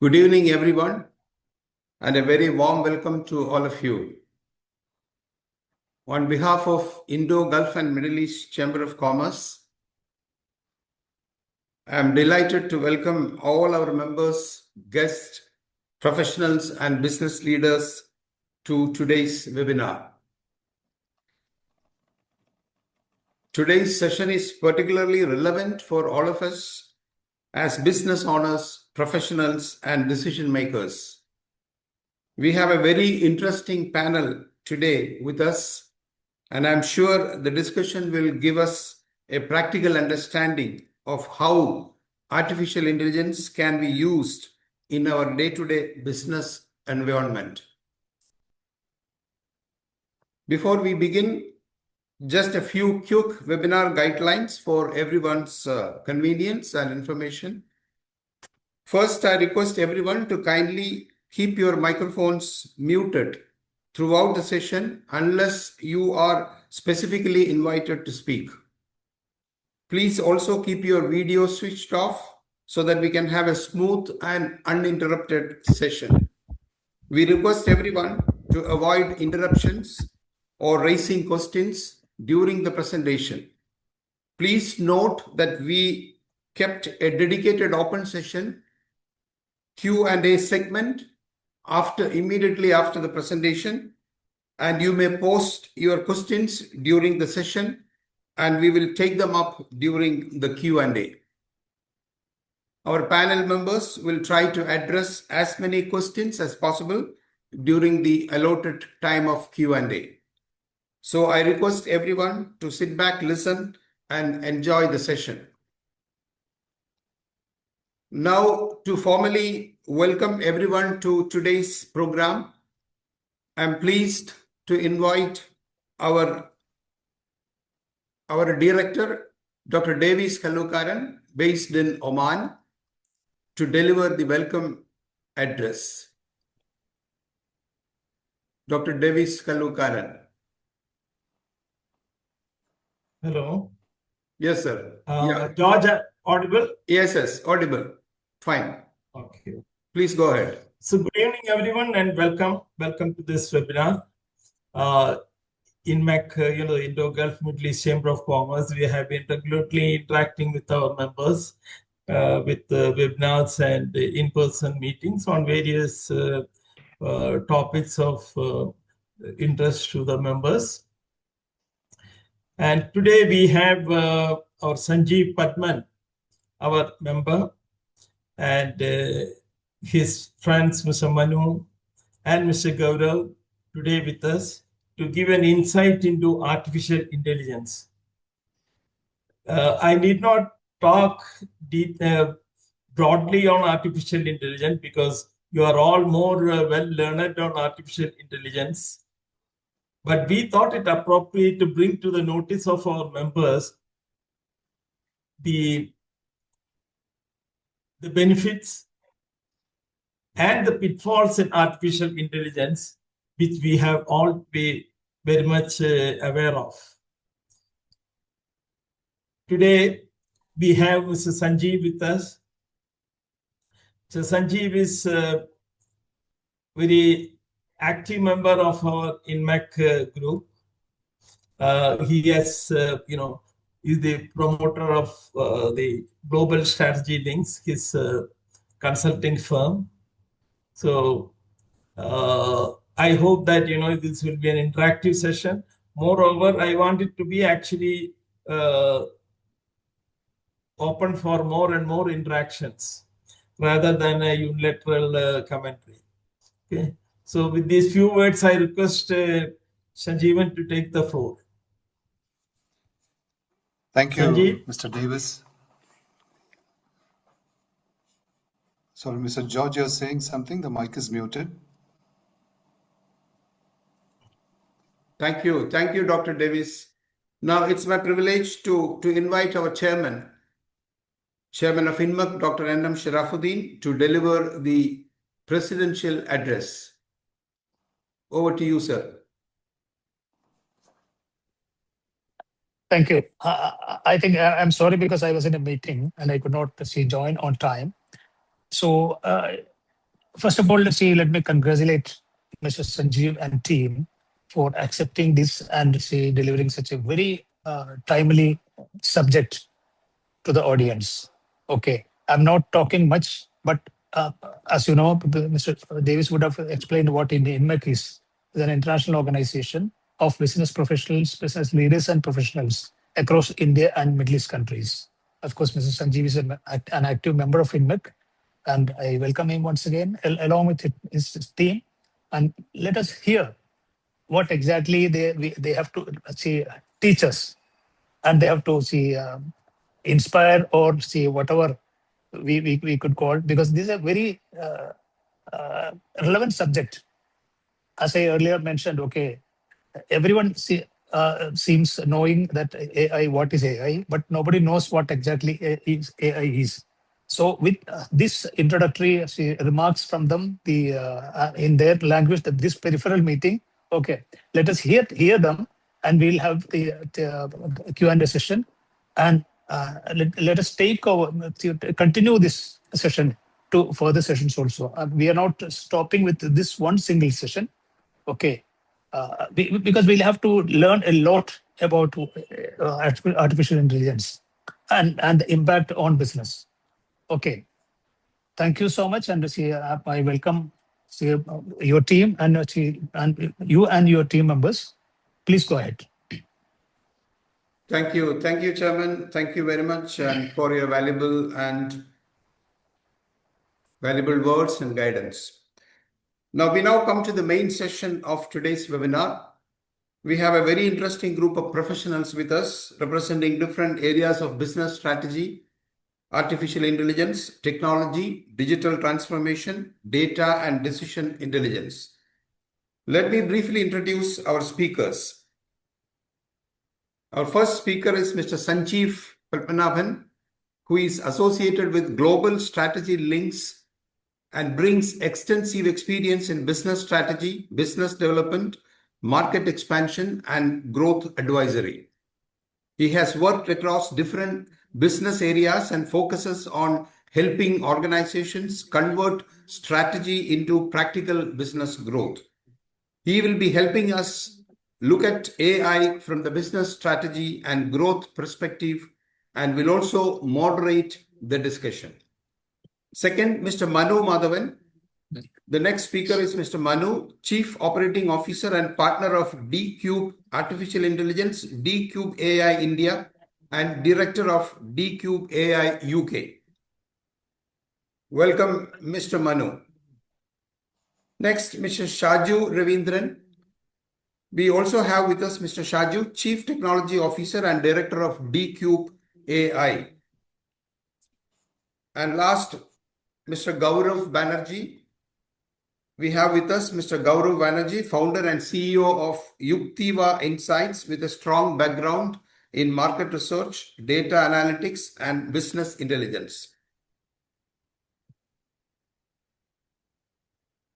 Good evening, everyone, and a very warm welcome to all of you. On behalf of Indo, Gulf and Middle East Chamber of Commerce, I am delighted to welcome all our members, guests, professionals, and business leaders to today's webinar. Today's session is particularly relevant for all of us as business owners, professionals, and decision makers. We have a very interesting panel today with us, and I'm sure the discussion will give us a practical understanding of how artificial intelligence can be used in our day-to-day business environment. Before we begin, just a few quick webinar guidelines for everyone's convenience and information. First, I request everyone to kindly keep your microphones muted throughout the session unless you are specifically invited to speak. Please also keep your video switched off so that we can have a smooth and uninterrupted session. We request everyone to avoid interruptions or raising questions during the presentation. Please note that we kept a dedicated open session Q&A segment immediately after the presentation, and you may post your questions during the session and we will take them up during the Q&A. Our panel members will try to address as many questions as possible during the allotted time of Q&A. So I request everyone to sit back, listen, and enjoy the session. Now, to formally welcome everyone to today's program, I'm pleased to invite our director, Dr. Davis Kallukaran, based in Oman, to deliver the welcome address. Dr. Davis Kallukaran. Hello. Yes, sir. George, audible? Yes, audible. Fine. Okay. Please go ahead. So good evening, everyone, and welcome. Welcome to this webinar. INMECC, Indo Gulf Middle East Chamber of Commerce, we have been regularly interacting with our members with webinars and in-person meetings on various topics of interest to the members. And today we have our Sanjeev Padman, our member, and his friends, Mr. Manu and Mr. Gaurav, today with us to give an insight into artificial intelligence. I need not talk broadly on artificial intelligence because you are all more well learned on artificial intelligence. But we thought it appropriate to bring to the notice of our members the benefits and the pitfalls in artificial intelligence, which we have all been very much aware of. Today, we have Mr. Sanjeev with us. So Sanjeev is a very active member of our INMECC group. He has, is the promoter of the Global Strategy Links, his consulting firm. So I hope that, this will be an interactive session. Moreover, I want it to be actually open for more and more interactions rather than a unilateral commentary. Okay. So with these few words, I request Sanjeevan to take the floor. Thank you, Sanjeev? Mr. Davis. Sorry, Mr. George, you're saying something. The mic is muted. Thank you. Thank you, Dr. Davis. Now, it's my privilege to invite our chairman of INMECC, Dr. N.M. Sharafuddin, to deliver the presidential address. Over to you, sir. Thank you. I think I'm sorry because I was in a meeting and I could not join on time. So first of all, let me congratulate Mr. Sanjeev and team for accepting this and delivering such a very timely subject to the audience. Okay, I'm not talking much, but as you know, Mr. Davis would have explained what INMECC is. It's an international organization of business professionals, business leaders, and professionals across India and Middle East countries. Of course, Mr. Sanjeev is an active member of INMECC, and I welcome him once again, along with his team. And let us hear what exactly they have to teach us, and they have to inspire or whatever we could call, because this is a very relevant subject. As I earlier mentioned, okay, everyone seems knowing that AI, what is AI, but nobody knows what exactly AI is. So with this introductory remarks from them, in their language, that this peripheral meeting, okay, let us hear them, and we'll have the Q&A session, and let us take over to continue this session to further sessions also. We are not stopping with this one single session, okay, because we'll have to learn a lot about artificial intelligence and the impact on business. Okay, thank you so much, and I welcome your team and you and your team members. Please go ahead. Thank you, Chairman. Thank you very much, and for your valuable words and guidance. Now we come to the main session of today's webinar. We have a very interesting group of professionals with us representing different areas of business strategy, artificial intelligence, technology, digital transformation, data, and decision intelligence. Let me briefly introduce our speakers. Our first speaker is Mr. Sanjeev Padmanabhan, who is associated with Global Strategy Links and brings extensive experience in business strategy, business development, market expansion, and growth advisory. He has worked across different business areas and focuses on helping organizations convert strategy into practical business growth. He will be helping us look at AI from the business strategy and growth perspective, and will also moderate the discussion. Second, Mr. Manu Madhavan. The next speaker is Mr. Manu, Chief Operating Officer and partner of D-Cube Artificial Intelligence, D-Cube AI India, and Director of D-Cube AI UK. Welcome, Mr. Manu. Next, Mr. Shaju Ravindran. We also have with us Mr. Shaju, Chief Technology Officer and Director of D-Cube AI. And last, Mr. Gaurav Banerjee. We have with us Mr. Gaurav Banerjee, founder and CEO of Yuktiva Insights, with a strong background in market research, data analytics, and business intelligence.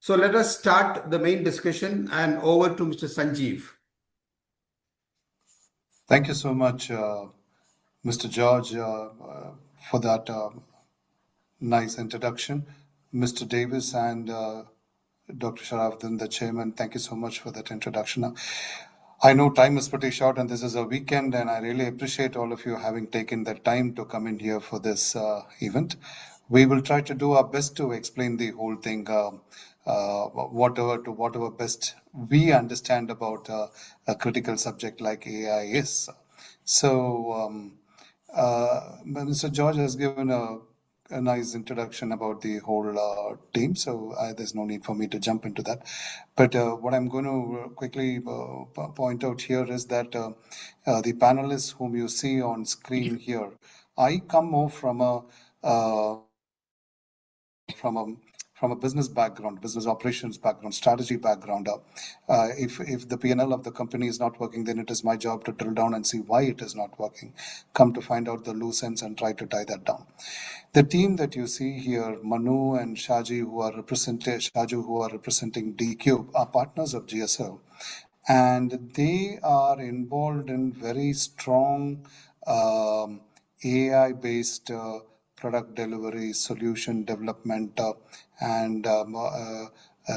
So let us start the main discussion, and over to Mr. Sanjeev. Thank you so much, Mr. George, for that nice introduction. Mr. Davis and Dr. Sharafdin, the chairman, thank you so much for that introduction. I know time is pretty short and this is a weekend, and I really appreciate all of you having taken the time to come in here for this event. We will try to do our best to explain the whole thing, whatever best we understand about a critical subject like AI is. So Mr. George has given a nice introduction about the whole team, so there's no need for me to jump into that. But what I'm going to quickly point out here is that the panelists whom you see on screen here, I come more from a business background, business operations background, strategy background. If the P&L of the company is not working, then it is my job to drill down and see why it is not working. Come to find out the loose ends and try to tie that down. The team that you see here, Manu and Shaju, who are representing D-Cube, are partners of GSL, and they are involved in very strong AI-based product delivery, solution development, and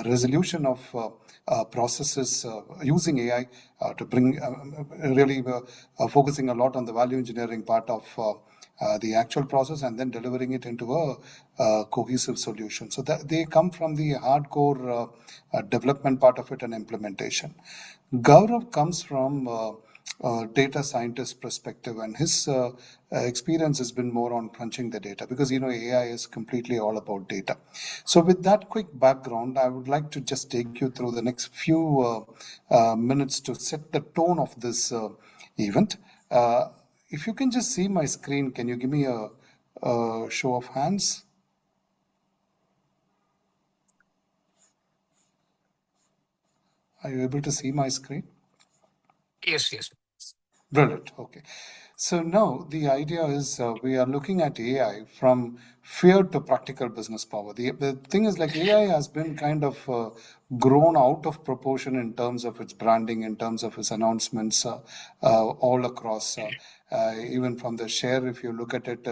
resolution of processes using AI to bring really focusing a lot on the value engineering part of the actual process and then delivering it into a cohesive solution. So that they come from the hardcore development part of it and implementation. Gaurav comes from data scientist perspective, and his experience has been more on crunching the data because AI is completely all about data. So with that quick background, I would like to just take you through the next few minutes to set the tone of this event. If you can just see my screen, can you give me a show of hands? Are you able to see my screen? Yes, yes. Brilliant. Okay. So now the idea is we are looking at AI from fear to practical business power. The thing is, like, AI has been kind of grown out of proportion in terms of its branding, in terms of its announcements all across. Even from the share, if you look at it,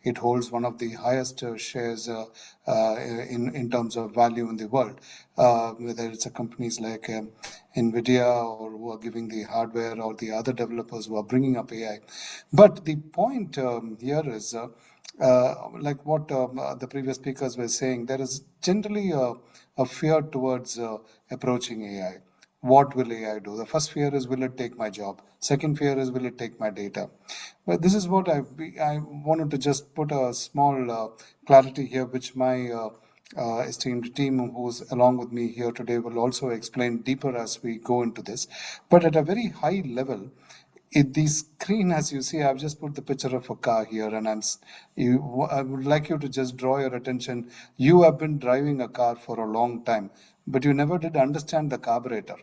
it holds one of the highest shares in terms of value in the world. Whether it's a companies like NVIDIA or who are giving the hardware or the other developers who are bringing up AI. But the point here is like what the previous speakers were saying, there is generally a fear towards approaching AI. What will AI do? The first fear is, will it take my job? Second fear is, will it take my data? But this is what I wanted to just put a small clarity here, which my esteemed team who's along with me here today will also explain deeper as we go into this. But at a very high level, the screen, as you see, I've just put the picture of a car here, and I would like you to just draw your attention. You have been driving a car for a long time, but you never did understand the carburetor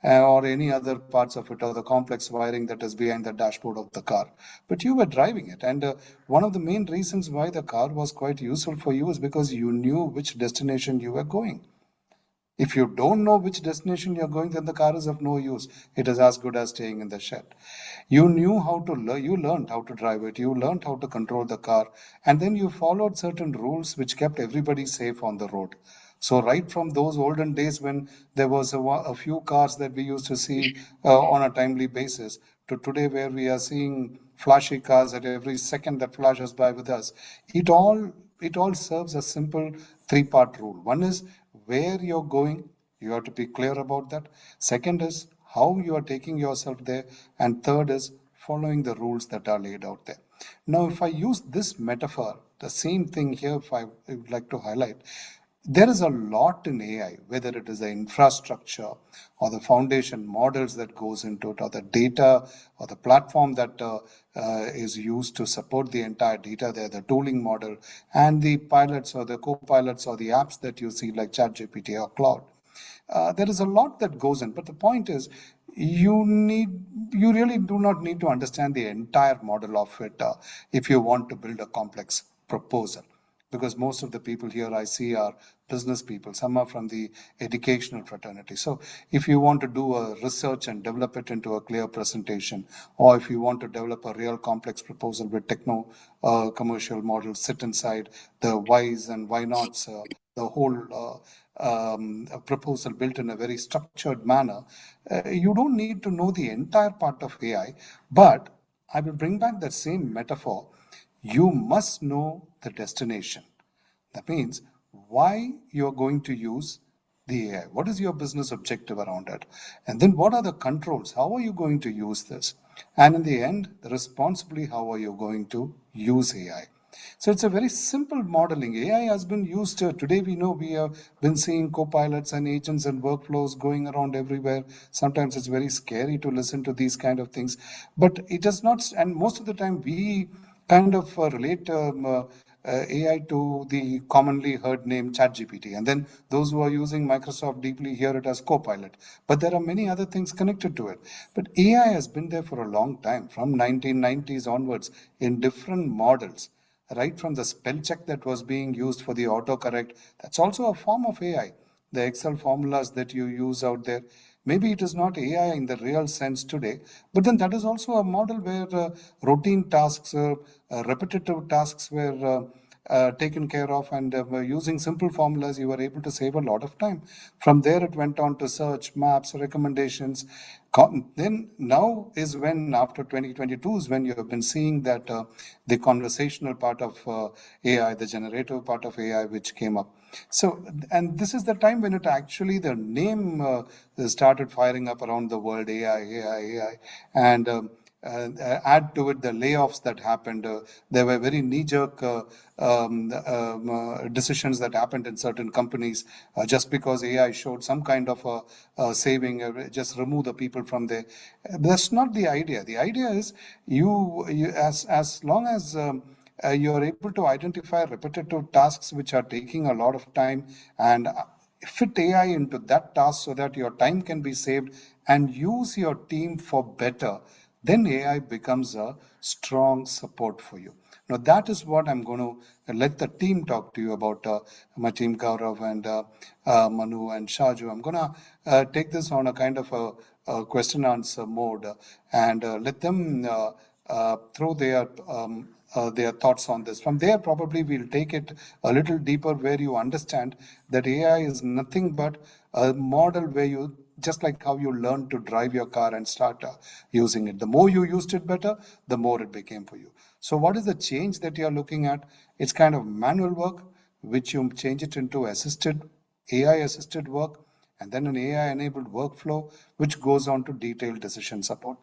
or any other parts of it or the complex wiring that is behind the dashboard of the car. But you were driving it, and one of the main reasons why the car was quite useful for you is because you knew which destination you were going. If you don't know which destination you're going, then the car is of no use. It is as good as staying in the shed. You knew how to learn, you learned how to drive it, you learned how to control the car, and then you followed certain rules which kept everybody safe on the road. So right from those olden days when there was a few cars that we used to see on a timely basis, to today where we are seeing flashy cars at every second that flashes by with us, it all serves a simple three-part rule. One is where you're going, you have to be clear about that. Second is how you are taking yourself there. And third is following the rules that are laid out there. Now, if I use this metaphor, the same thing here, if I would like to highlight, there is a lot in AI, whether it is the infrastructure or the foundation models that goes into it, or the data or the platform that is used to support the entire data there, the tooling model, and the pilots or the co-pilots or the apps that you see like ChatGPT or Cloud. There is a lot that goes in, but the point is, you really do not need to understand the entire model of it if you want to build a complex proposal. Because most of the people here I see are business people. Some are from the educational fraternity. So if you want to do a research and develop it into a clear presentation, or if you want to develop a real complex proposal with techno commercial models sit inside the whys and why nots, the whole proposal built in a very structured manner, you don't need to know the entire part of AI. But I will bring back that same metaphor. You must know the destination. That means why you're going to use the AI. What is your business objective around it? And then what are the controls? How are you going to use this? And in the end, responsibly, how are you going to use AI? So it's a very simple modeling. AI has been used today. We know we have been seeing co-pilots and agents and workflows going around everywhere. Sometimes it's very scary to listen to these kind of things, but it does not. And most of the time we kind of relate AI to the commonly heard name ChatGPT. And then those who are using Microsoft deeply hear it as Copilot. But there are many other things connected to it. But AI has been there for a long time, from 1990s onwards, in different models. Right from the spell check that was being used for the autocorrect, that's also a form of AI. The Excel formulas that you use out there, maybe it is not AI in the real sense today, but then that is also a model where routine tasks, repetitive tasks were taken care of, and using simple formulas, you were able to save a lot of time. From there, it went on to search, maps, recommendations. Then now is when, after 2022, is when you have been seeing that the conversational part of AI, the generative part of AI, which came up. So, and this is the time when it actually, the name started firing up around the world, AI. And add to it the layoffs that happened. There were very knee-jerk decisions that happened in certain companies just because AI showed some kind of a saving, just remove the people from there. That's not the idea. The idea is you as long as you're able to identify repetitive tasks which are taking a lot of time and fit AI into that task so that your time can be saved and use your team for better, then AI becomes a strong support for you. Now, that is what I'm going to let the team talk to you about, my team, Gaurav and Manu and Shaju. I'm going to take this on a kind of a question answer mode and let them throw their thoughts on this. From there, probably we'll take it a little deeper where you understand that AI is nothing but a model where you, just like how you learn to drive your car and start using it. The more you used it better, the more it became for you. So what is the change that you're looking at? It's kind of manual work, which you change it into AI assisted work, and then an AI enabled workflow, which goes on to detailed decision support.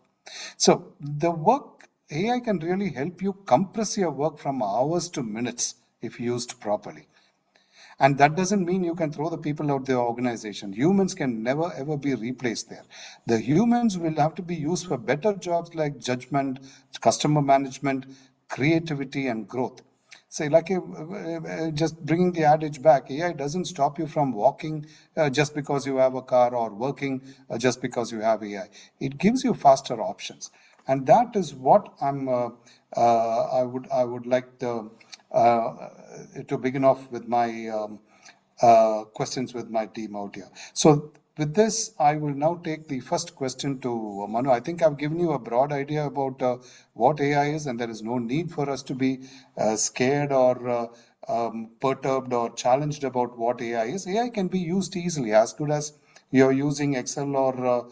So the work, AI can really help you compress your work from hours to minutes if used properly. And that doesn't mean you can throw the people out the organization. Humans can never ever be replaced there. The humans will have to be used for better jobs like judgment, customer management, creativity, and growth. Say, like just bringing the adage back, AI doesn't stop you from walking just because you have a car, or working just because you have AI. It gives you faster options, and that is what I would like to begin off with my questions with my team out here. So with this, I will now take the first question to Manu. I think I've given you a broad idea about what AI is, and there is no need for us to be scared or perturbed or challenged about what AI is. AI can be used easily, as good as you're using Excel or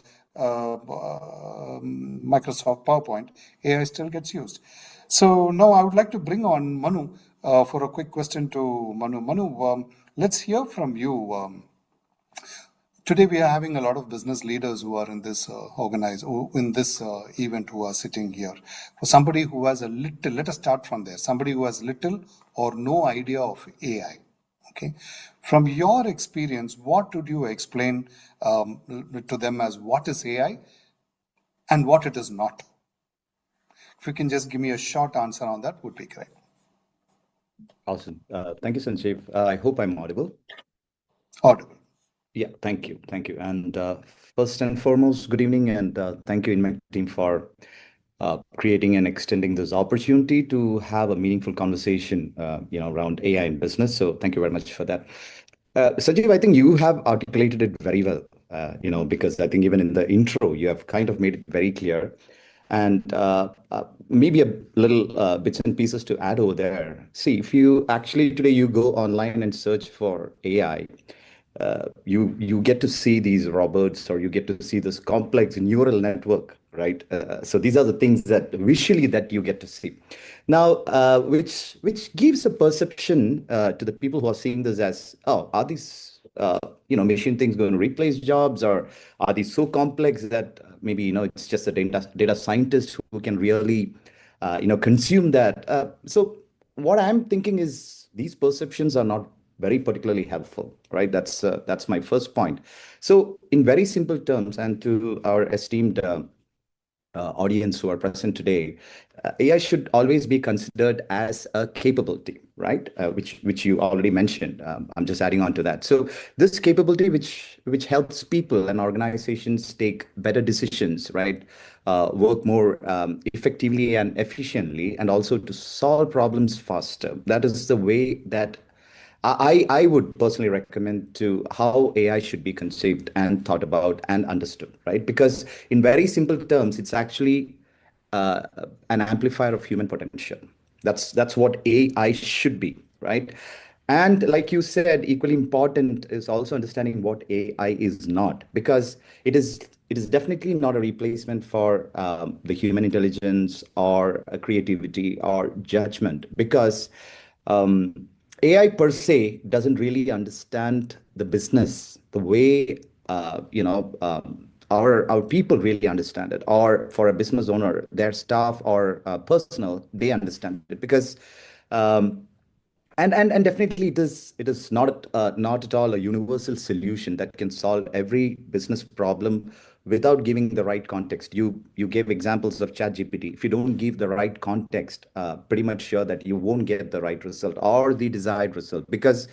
Microsoft PowerPoint. AI still gets used. So now I would like to bring on Manu for a quick question to Manu. Manu, let's hear from you. Today we are having a lot of business leaders who are in this event, who are sitting here. For somebody who has a little, let us start from there. Somebody who has little or no idea of AI. Okay, from your experience, what would you explain to them as what is AI and what it is not? If you can just give me a short answer on that, would be great. Awesome. Thank you, Sanjeev. I hope I'm audible. Audible. Yeah, thank you. Thank you. And first and foremost, good evening, and thank you, INMECC team, for creating and extending this opportunity to have a meaningful conversation, around AI in business. So thank you very much for that. Sanjeev, I think you have articulated it very well, because I think even in the intro, you have kind of made it very clear. And maybe a little bits and pieces to add over there. See, if you actually today you go online and search for AI, you get to see these robots, or you get to see this complex neural network, right? So these are the things that visually that you get to see. Now, which gives a perception to the people who are seeing this as, oh, are these machine things going to replace jobs, or are these so complex that maybe it's just a data scientist who can really consume that? So what I'm thinking is these perceptions are not very particularly helpful, right? That's my first point. So in very simple terms, and to our esteemed audience who are present today, AI should always be considered as a capability, right? Which you already mentioned. I'm just adding on to that. So this capability, which helps people and organizations take better decisions, right? Work more effectively and efficiently, and also to solve problems faster. That is the way that I would personally recommend to how AI should be conceived and thought about and understood, right? Because in very simple terms, it's actually an amplifier of human potential. That's what AI should be, right? And like you said, equally important is also understanding what AI is not, because it is definitely not a replacement for the human intelligence or creativity or judgment, because AI per se doesn't really understand the business the way our people really understand it, or for a business owner, their staff or personnel, they understand it, because um, and definitely it is not at all a universal solution that can solve every business problem without giving the right context. You gave examples of ChatGPT. If you don't give the right context, pretty much sure that you won't get the right result or the desired result, because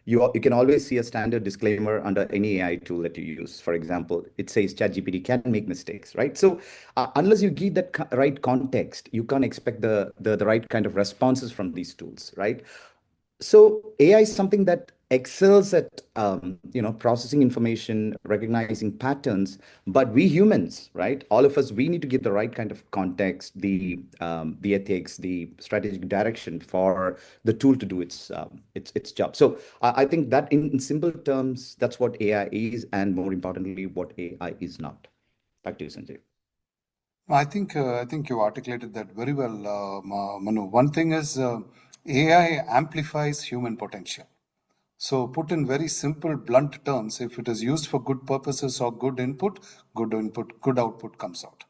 you can always see a standard disclaimer under any AI tool that you use. For example, it says ChatGPT can make mistakes, right? So unless you give that right context, you can't expect the right kind of responses from these tools, right? So AI is something that excels at processing information, recognizing patterns, but we humans, right? All of us, we need to give the right kind of context, the ethics, the strategic direction for the tool to do its job. So I think that in simple terms, that's what AI is, and more importantly, what AI is not. Back to you, Sanjay. I think you articulated that very well, Manu. One thing is AI amplifies human potential. So, put in very simple, blunt terms, if it is used for good purposes or good input, good output comes out.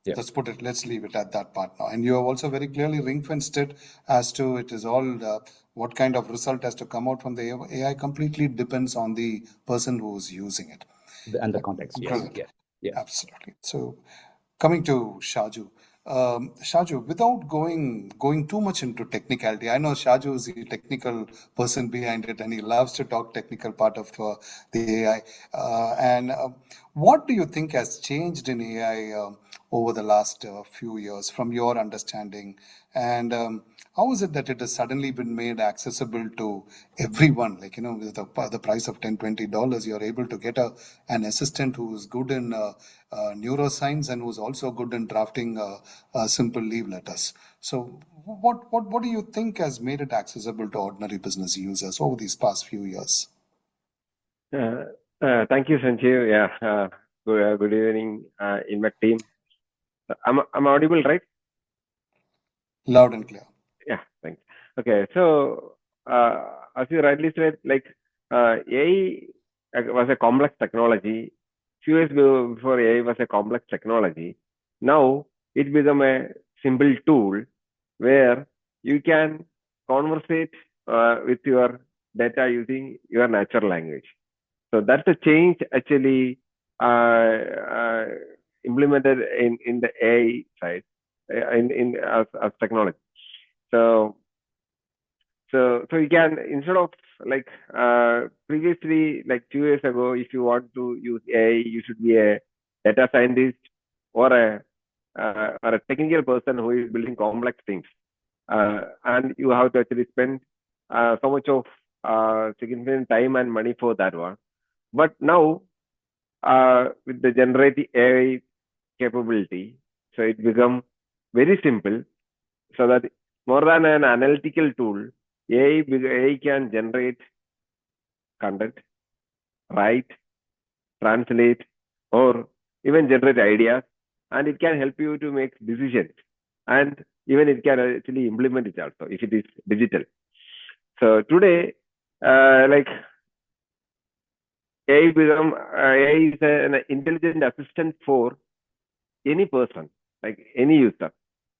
Yeah. Let's leave it at that part now. And you have also very clearly ring-fenced it as to it is all what kind of result has to come out from the AI completely depends on the person who is using it. And the context, yes. Yeah. Absolutely. So, coming to Shaju. Shaju, without going too much into technicality, I know Shaju is the technical person behind it, and he loves to talk technical part of the AI. And what do you think has changed in AI over the last few years, from your understanding? And how is it that it has suddenly been made accessible to everyone? Like, with the price of $10-20, you're able to get an assistant who is good in neuroscience and who's also good in drafting simple leave letters. So what do you think has made it accessible to ordinary business users over these past few years? Thank you, Sanjeev. Yeah. Good evening, INMECC team. I'm audible, right? Loud and clear. Yeah, thanks. Okay, so as you rightly said, like AI was a complex technology. Few years before, AI was a complex technology. Now it become a simple tool where you can conversate with your data using your natural language. So that's a change actually implemented in the AI side in as technology. So you can, instead of like previously, like 2 years ago, if you want to use AI, you should be a data scientist or a technical person who is building complex things, and you have to actually spend so much of significant time and money for that one. But now with the generative AI capability, so it become very simple, so that more than an analytical tool, AI can generate content, write, translate, or even generate ideas, and it can help you to make decisions, and even it can actually implement it also if it is digital. So today, like AI is an intelligent assistant for any person, like any user,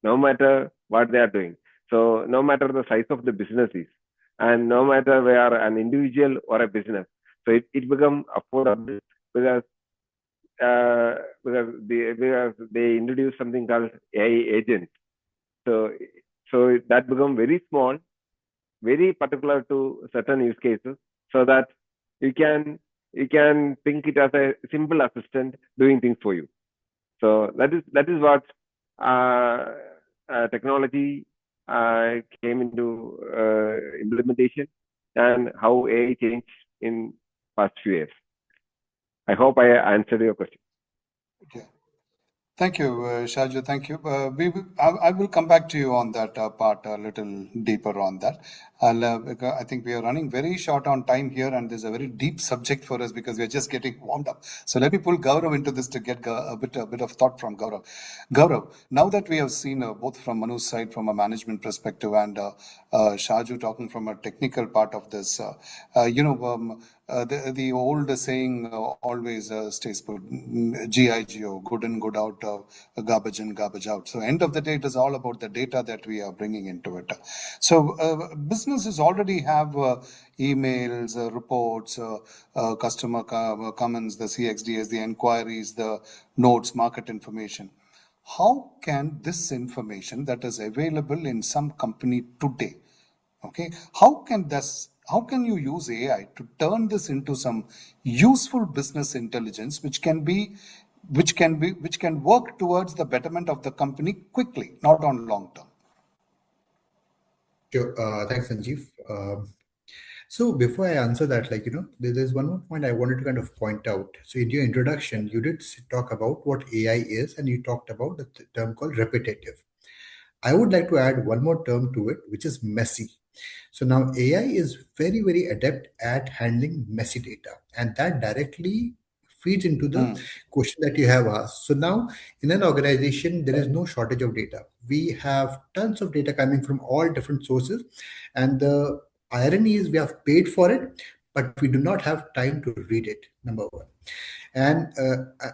no matter what they are doing. So no matter the size of the business is, and no matter where an individual or a business, so it become affordable because they introduce something called AI agent. So that become very small, very particular to certain use cases, so that you can think it as a simple assistant doing things for you. So that is what technology came into implementation, and how AI changed in past few years. I hope I answered your question. Okay. Thank you, Shaju. Thank you. I will come back to you on that part a little deeper on that. Because I think we are running very short on time here, and there's a very deep subject for us because we are just getting warmed up. So let me pull Gaurav into this to get a bit of thought from Gaurav. Gaurav, now that we have seen both from Manu's side, from a management perspective, and Shaju talking from a technical part of this, the old saying always stays put, GIGO, good in, good out, garbage in, garbage out. So end of the day, it is all about the data that we are bringing into it. So businesses already have emails, reports, customer comments, the CXDs, the inquiries, the notes, market information. How can this information that is available in some company today, okay, how can you use AI to turn this into some useful business intelligence which can work towards the betterment of the company quickly, not on long term? Sure. Thanks, Sanjeev. So before I answer that, there's one more point I wanted to kind of point out. So in your introduction, you did talk about what AI is, and you talked about the term called repetitive. I would like to add one more term to it, which is messy. So now AI is very, very adept at handling messy data, and that directly feeds into the question that you have asked. So now in an organization, there is no shortage of data. We have tons of data coming from all different sources, and the irony is we have paid for it, but we do not have time to read it, number one. And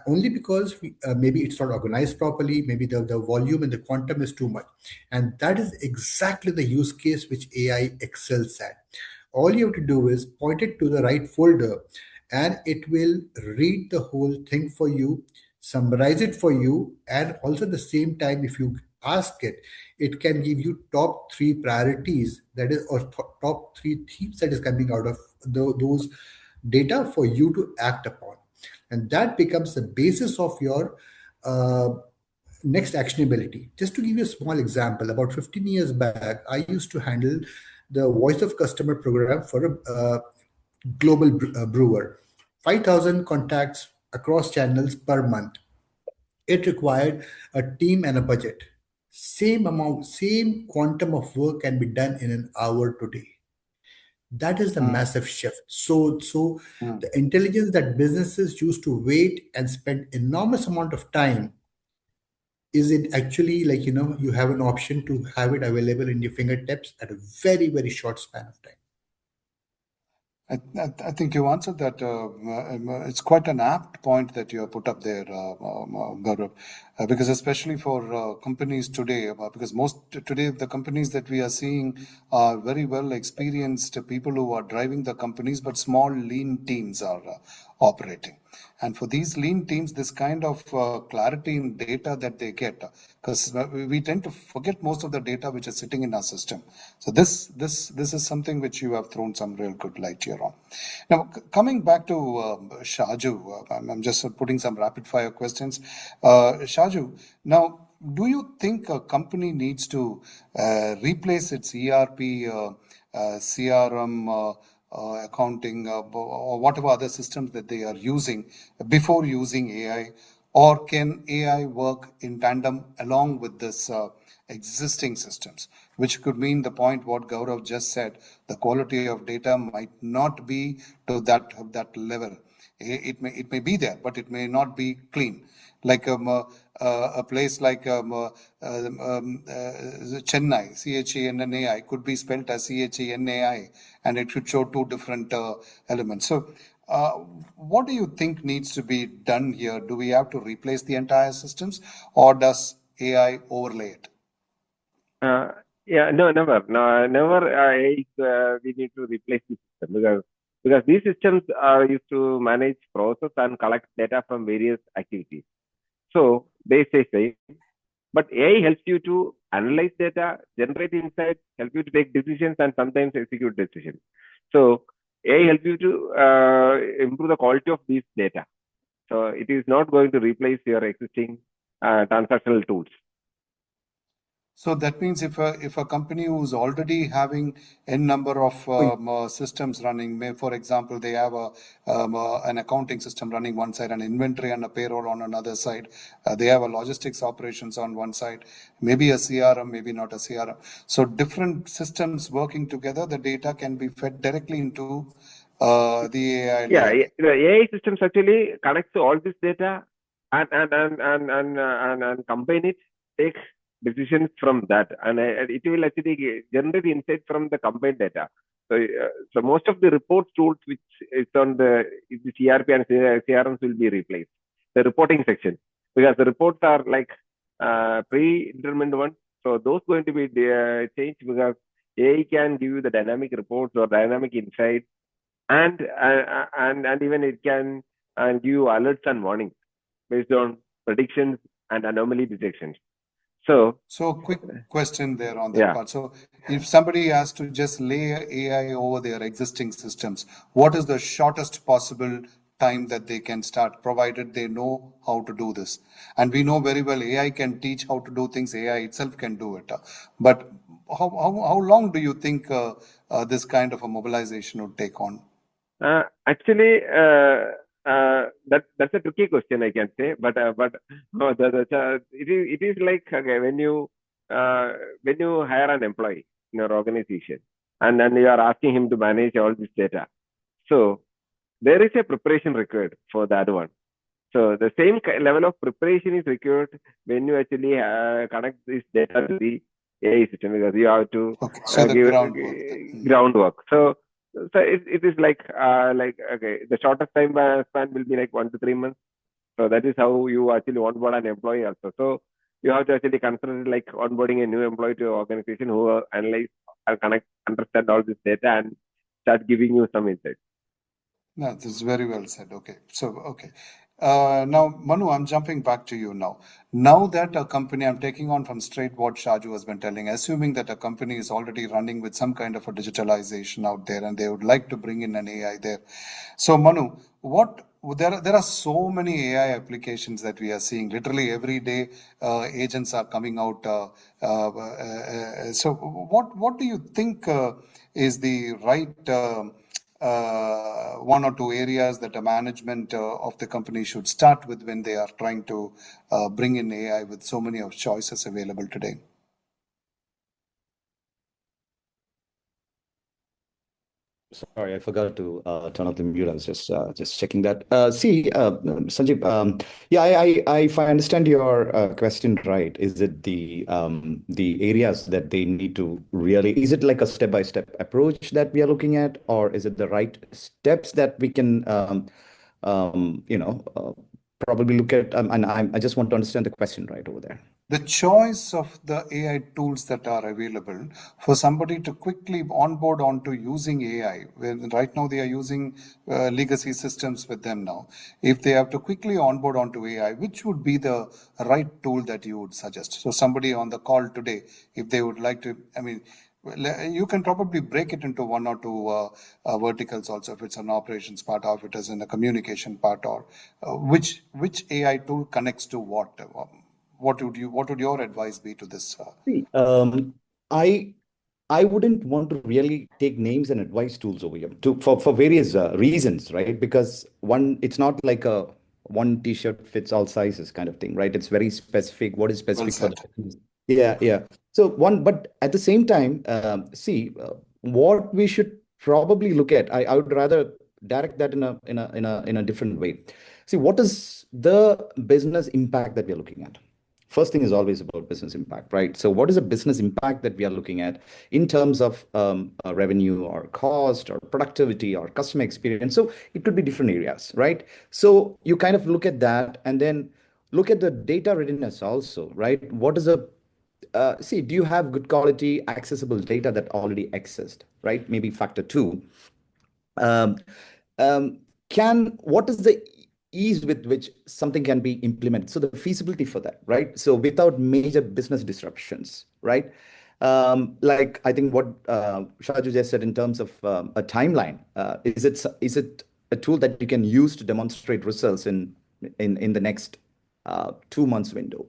only because maybe it's not organized properly, maybe the volume and the quantum is too much. And that is exactly the use case which AI excels at. All you have to do is point it to the right folder, and it will read the whole thing for you, summarize it for you, and also at the same time, if you ask it, it can give you top three priorities, that is, or top three themes that is coming out of those data for you to act upon. And that becomes the basis of your next actionability. Just to give you a small example, about 15 years back, I used to handle the voice of customer program for a global brewer, 5,000 contacts across channels per month. It required a team and a budget. Same amount, same quantum of work can be done in an hour today. That is the massive shift. So the intelligence that businesses used to wait and spend enormous amount of time, is it actually you have an option to have it available in your fingertips at a very, very short span of time. I think you answered that. It's quite an apt point that you have put up there, Gaurav, because especially for companies today, because today the companies that we are seeing are very well experienced people who are driving the companies, but small lean teams are operating. And for these lean teams, this kind of clarity in data that they get, because we tend to forget most of the data which is sitting in our system. So this is something which you have thrown some real good light here on. Now, coming back to Shaju, I'm just putting some rapid fire questions. Shaju, now, do you think a company needs to replace its ERP, CRM, accounting, or whatever other systems that they are using before using AI? Or can AI work in tandem along with this existing systems, which could mean the point what Gaurav just said, the quality of data might not be to that level. It may be there, but it may not be clean. Like a place like Chennai, CHENNAI, could be spelled as CHENAI, and it should show two different elements. So what do you think needs to be done here? Do we have to replace the entire systems, or does AI overlay it? Yeah, no, never. No, never. We need to replace the system because these systems are used to manage, process, and collect data from various activities. So they stay same, but AI helps you to analyze data, generate insights, help you to take decisions, and sometimes execute decisions. So AI helps you to improve the quality of these data. So it is not going to replace your existing transactional tools. So that means if a company who's already having n number of systems running, for example, they have an accounting system running one side, an inventory and a payroll on another side. They have a logistics operations on one side, maybe a CRM, maybe not a CRM. So different systems working together, the data can be fed directly into the AI Yeah, layer. the AI systems actually connects to all this data and combine it, take decisions from that, and it will actually generate insight from the combined data. So most of the reports tools which is on the CRP and CRMs will be replaced. The reporting section, because the reports are like pre-determined ones, so those going to be changed because AI can give you the dynamic reports or dynamic insights, and even it can give you alerts and warnings based on predictions and anomaly detections. So quick question there on that yeah. part. So if somebody has to just lay AI over their existing systems, what is the shortest possible time that they can start, provided they know how to do this? And we know very well AI can teach how to do things, AI itself can do it. But how long do you think this kind of a mobilization would take on? Actually, that's a tricky question, I can say, but no, it is like, okay, when you hire an employee in your organization, and then you are asking him to manage all this data, so there is a preparation required for that one. So the same level of preparation is required when you actually connect this data to the AI system, because you have to So the give groundwork. So it is like okay, the shortest time span will be like 1 to 3 months. So that is how you actually onboard an employee also. So you have to actually consider it like onboarding a new employee to your organization who analyze and understand all this data and start giving you some insights. No, this is very well said. Okay. So, okay. Now, Manu, I'm jumping back to you now. Now that a company, I'm taking on from straight what Shaju has been telling, assuming that a company is already running with some kind of a digitalization out there and they would like to bring in an AI there. So, Manu, there are so many AI applications that we are seeing. Literally every day, agents are coming out. So, what do you think is the right one or two areas that a management of the company should start with when they are trying to bring in AI with so many of choices available today? Sorry, I forgot to turn off the mute. I was just checking that. Sanjeev, yeah, if I understand your question right, is it the areas that they need to really? Is it like a step-by-step approach that we are looking at, or is it the right steps that we can, probably look at? And I just want to understand the question right over there. The choice of the AI tools that are available for somebody to quickly onboard onto using AI. Right now they are using legacy systems with them now. If they have to quickly onboard onto AI, which would be the right tool that you would suggest? So somebody on the call today, if they would like to, you can probably break it into one or two verticals also, if it's an operations part or if it is in a communication part, or which AI tool connects to what. What would your advice be to this? I wouldn't want to really take names and advice tools over here for various reasons, right? Because one, it's not like a one t-shirt fits all sizes kind of thing, right? It's very specific. What is specific for the business? Yeah. So but at the same time, what we should probably look at. I would rather direct that in a different way. See, what is the business impact that we're looking at? First thing is always about business impact, right? So what is the business impact that we are looking at in terms of revenue or cost or productivity or customer experience? So it could be different areas, right? So you kind of look at that and then look at the data readiness also, right? What is do you have good quality accessible data that already exists, right? Maybe factor two. What is the ease with which something can be implemented? So the feasibility for that, right? So without major business disruptions, right? Like I think what Shaju just said in terms of a timeline, is it a tool that you can use to demonstrate results in the next 2 months window,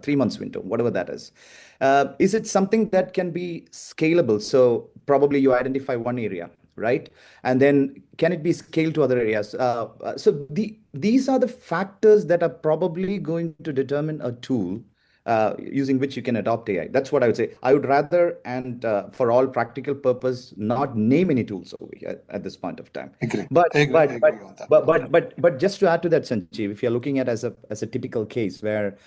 3 months window, whatever that is. Is it something that can be scalable? So probably you identify one area, right? And then can it be scaled to other areas? So these are the factors that are probably going to determine a tool using which you can adopt AI. That's what I would say. I would rather, and for all practical purpose, not name any tools over here at this point of time. Agree. But I agree on that. but just to add to that, Sanjeev, if you're looking at as a typical case where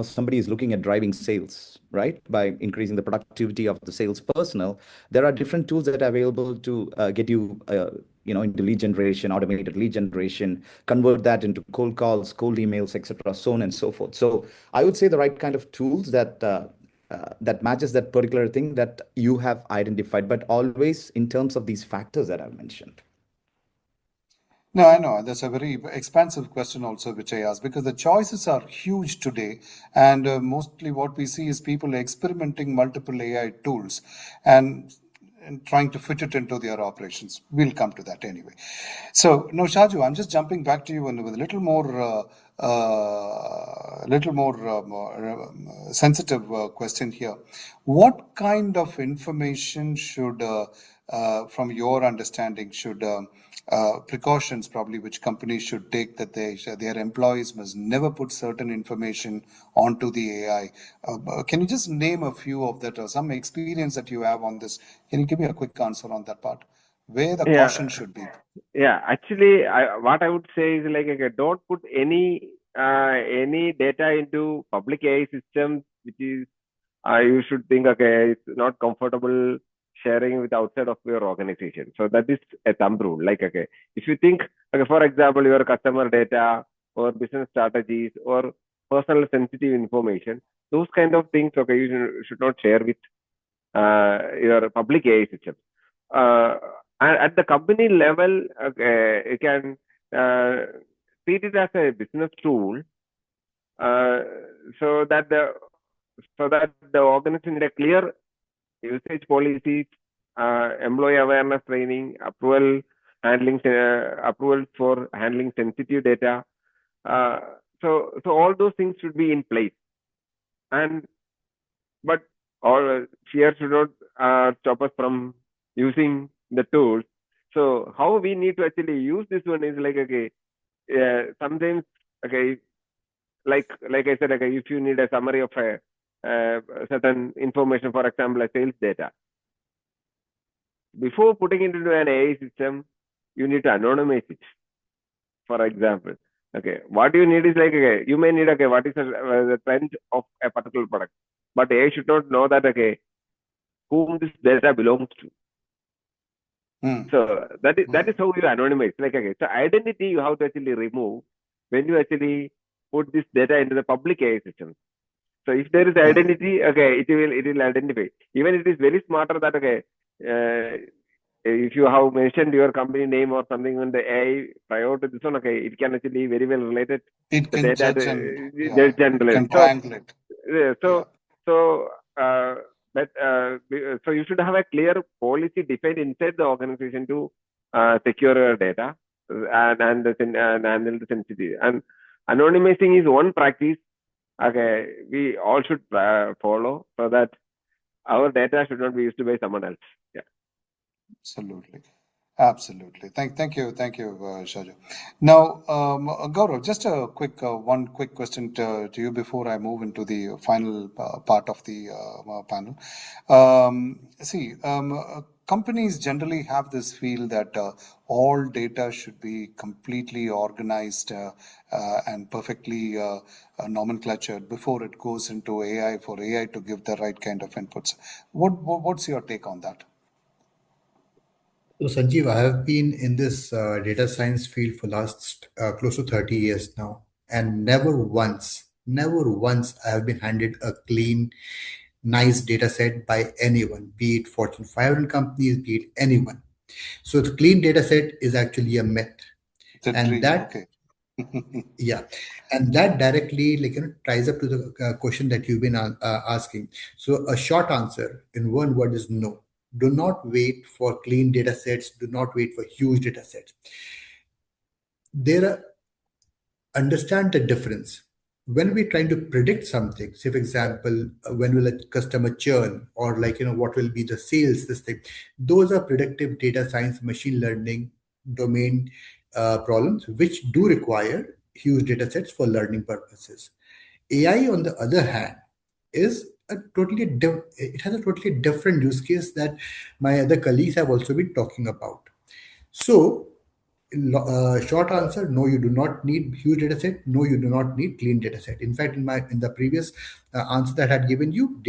somebody is looking at driving sales, right, by increasing the productivity of the sales personnel, there are different tools that are available to get you into lead generation, automated lead generation, convert that into cold calls, cold emails, etc., so on and so forth. So I would say the right kind of tools that matches that particular thing that you have identified, but always in terms of these factors that I've mentioned. No, I know. That's a very expansive question also, which I asked, because the choices are huge today. And mostly what we see is people experimenting multiple AI tools and trying to fit it into their operations. We'll come to that anyway. So now, Shaju, I'm just jumping back to you with a little more sensitive question here. What kind of information should, from your understanding, should precautions probably which companies should take, that their employees must never put certain information onto the AI? Can you just name a few of that, or some experience that you have on this? Can you give me a quick answer on that part? Where the caution should be? Yeah, actually, what I would say is like, okay, don't put any data into public AI systems, which is you should think, okay, it's not comfortable sharing with outside of your organization. So that is a thumb rule. Like, okay, if you think, okay, for example, your customer data or business strategies or personal sensitive information, those kind of things, okay, you should not share with your public AI systems. And at the company level, okay, you can treat it as a business tool, so that the organization has clear usage policies, employee awareness training, approvals for handling sensitive data. So all those things should be in place. But all fear should not stop us from using the tools. So how we need to actually use this one is like, okay, sometimes, okay, like I said, okay, if you need a summary of a certain information, for example, a sales data, before putting it into an AI system, you need to anonymize it. For example, okay, what you need is like, okay, you may need, okay, what is the trend of a particular product, but AI should not know that, okay, whom this data belongs to. So that is how you anonymize. Like, okay, so identity you have to actually remove when you actually put this data into the public AI system. So if there is identity, okay, it will identify. Even it is very smarter that, okay, if you have mentioned your company name or something on the AI prior to this one, okay, it can actually very well relate it. It can data judge and triangulate. So you should have a clear policy defined inside the organization to secure your data and handle the sensitivity. And anonymizing is one practice, okay, we all should follow, so that our data should not be used by someone else. Yeah. Absolutely. Thank you, Shaju. Now, Gaurav, just a one quick question to you before I move into the final part of the panel. Companies generally have this feel that all data should be completely organized and perfectly nomenclatured before it goes into AI, for AI to give the right kind of inputs. What's your take on that? So Sanjeev, I have been in this data science field for last close to 30 years now, and never once I have been handed a clean, nice data set by anyone, be it Fortune 500 companies, be it anyone. So the clean data set is actually a myth. Yeah, and that directly ties up to the question that you've been asking. So a short answer in one word is no. Do not wait for clean data sets. Do not wait for huge data sets. Understand the difference. when we're trying to predict something, say for example, when will a customer churn, or like what will be the sales, this thing, those are predictive data science, machine learning domain problems, which do require huge data sets for learning purposes. AI, on the other hand, is it has a totally different use case that my other colleagues have also been talking about. So, short answer: no, you do not need huge data set. No, you do not need clean data set. In fact, in the previous answer that I had given you,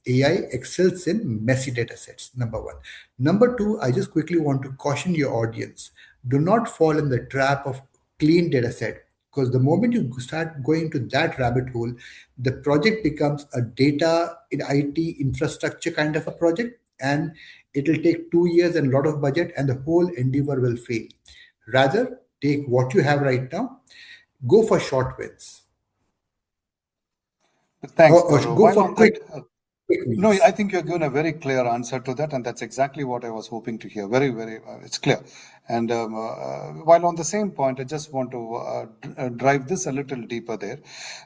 AI excels in messy data sets. Number one. Number two, I just quickly want to caution your audience: do not fall in the trap of clean data set, because the moment you start going to that rabbit hole, the project becomes a data in IT infrastructure kind of a project, and it will take 2 years and a lot of budget, and the whole endeavor will fail. Rather, take what you have right now, go for short wins, Thanks, or Gaurav. go While for on that, quick no, wins. I think you're given a very clear answer to that, and that's exactly what I was hoping to hear. Very, very, it's clear. And while on the same point, I just want to drive this a little deeper there.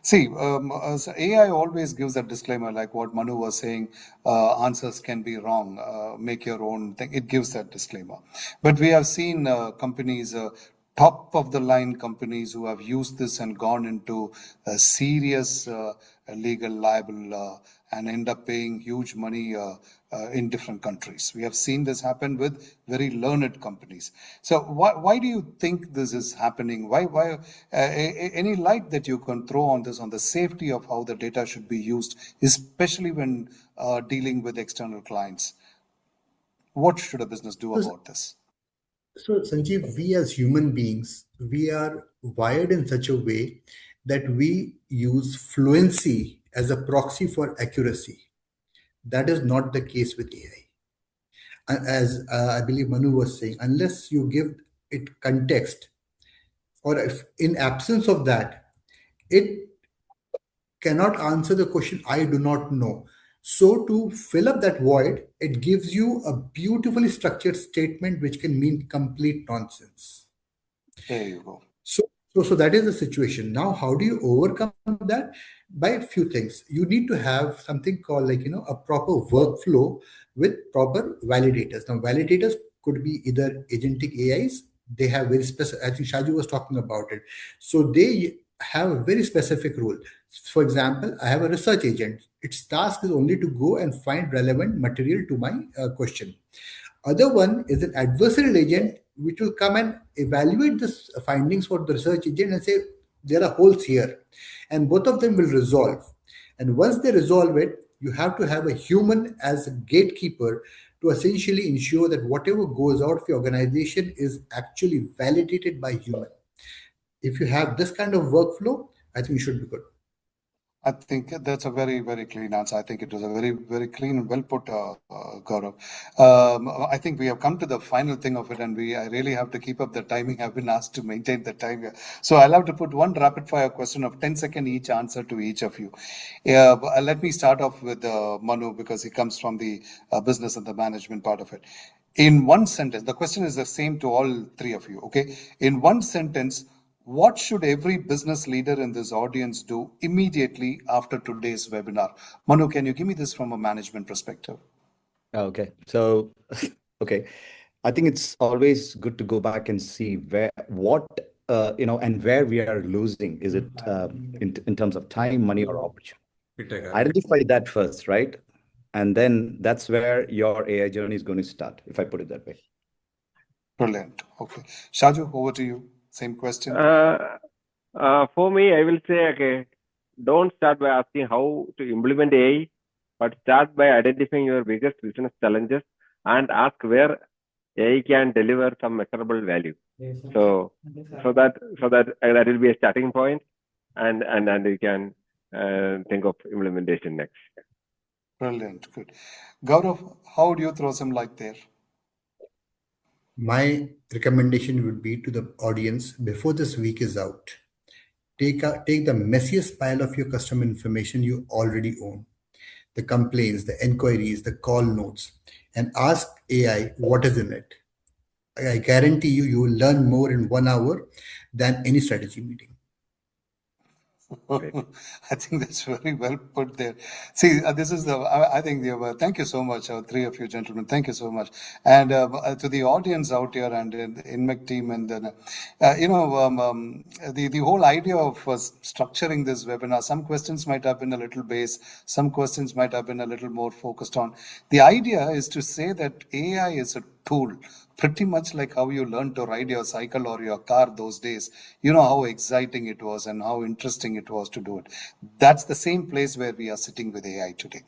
See, so AI always gives a disclaimer, like what Manu was saying, answers can be wrong, make your own thing. It gives that disclaimer. But we have seen companies, top of the line companies who have used this and gone into a serious legal liable and end up paying huge money in different countries. We have seen this happen with very learned companies. So why do you think this is happening? Why any light that you can throw on this, on the safety of how the data should be used, especially when dealing with external clients? What should a business do about this? So, Sanjeev, we as human beings, we are wired in such a way that we use fluency as a proxy for accuracy. That is not the case with AI. As I believe Manu was saying, unless you give it context, or if in absence of that, it cannot answer the question, I do not know. So, to fill up that void, it gives you a beautifully structured statement which can mean complete nonsense. There you go. So that is the situation. Now, how do you overcome that? By a few things. You need to have something called, like, a proper workflow with proper validators. Now, validators could be either agentic AIs. They have very specific, I think Shaju was talking about it. So they have a very specific rule. For example, I have a research agent. Its task is only to go and find relevant material to my question. Other one is an adversarial agent, which will come and evaluate the findings for the research agent and say there are holes here, and both of them will resolve. And once they resolve it, you have to have a human as a gatekeeper to essentially ensure that whatever goes out of your organization is actually validated by human. If you have this kind of workflow, I think you should be good. I think that's a very, very clean answer. I think it was a very, very clean and well put, Gaurav. I think we have come to the final thing of it, and I really have to keep up the timing. I've been asked to maintain the time here. So I'll have to put one rapid fire question of 10-second each answer to each of you. Let me start off with Manu, because he comes from the business and the management part of it. In one sentence, the question is the same to all three of you, okay? In one sentence, what should every business leader in this audience do immediately after today's webinar? Manu, can you give me this from a management perspective? Okay. So, okay. I think it's always good to go back and see and where we are losing. Is it in terms of time, money, or opportunity? Identify that first, right? And then that's where your AI journey is going to start, if I put it that way. Brilliant. Okay. Shaju, over to you. Same question. For me, I will say, okay, don't start by asking how to implement AI, but start by identifying your biggest business challenges and ask where AI can deliver some measurable value. So that will be a starting point, and you can think of implementation next. Brilliant. Good. Gaurav, how do you throw some light there? My recommendation would be to the audience, before this week is out, take the messiest pile of your customer information you already own, the complaints, the inquiries, the call notes, and ask AI what is in it. I guarantee you will learn more in 1 hour than any strategy meeting. I think that's very well put there. See, this is the, I think, thank you so much, three of you gentlemen. Thank you so much. And to the audience out here and the INMECC team, and then, the whole idea of structuring this webinar, some questions might have been a little base, some questions might have been a little more focused on. The idea is to say that AI is a tool, pretty much like how you learned to ride your cycle or your car those days. You know how exciting it was and how interesting it was to do it. That's the same place where we are sitting with AI today.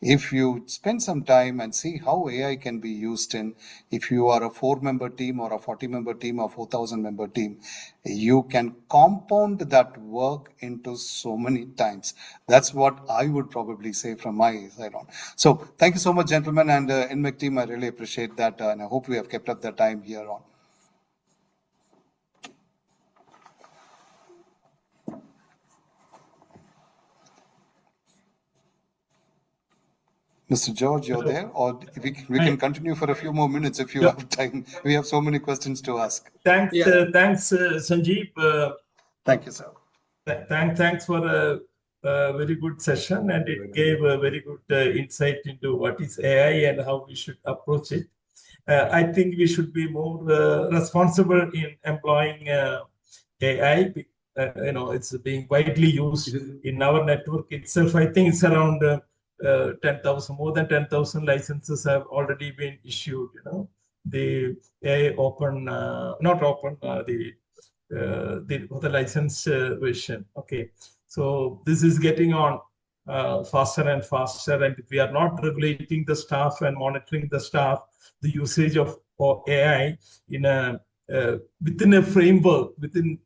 If you spend some time and see how AI can be used in, if you are a 4-member team or a 40-member team or 4,000-member team, you can compound that work into so many times. That's what I would probably say from my side on. So thank you so much, gentlemen, and INMECC team. I really appreciate that, and I hope we have kept up the time here on. Mr. George, you're there, or we can continue for a few more minutes if you have time. We have so many questions to ask. Thanks, thanks, Sanjeev. Thank you, sir. Thanks for a very good session, and it gave a very good insight into what is AI and how we should approach it. I think we should be more responsible in employing AI. It's being widely used in our network itself. I think it's around 10,000, more than 10,000 licenses have already been issued. The AI open, not open, the license version. Okay, so this is getting on faster and faster, and if we are not regulating the staff and monitoring the staff, the usage of AI in a within a framework, within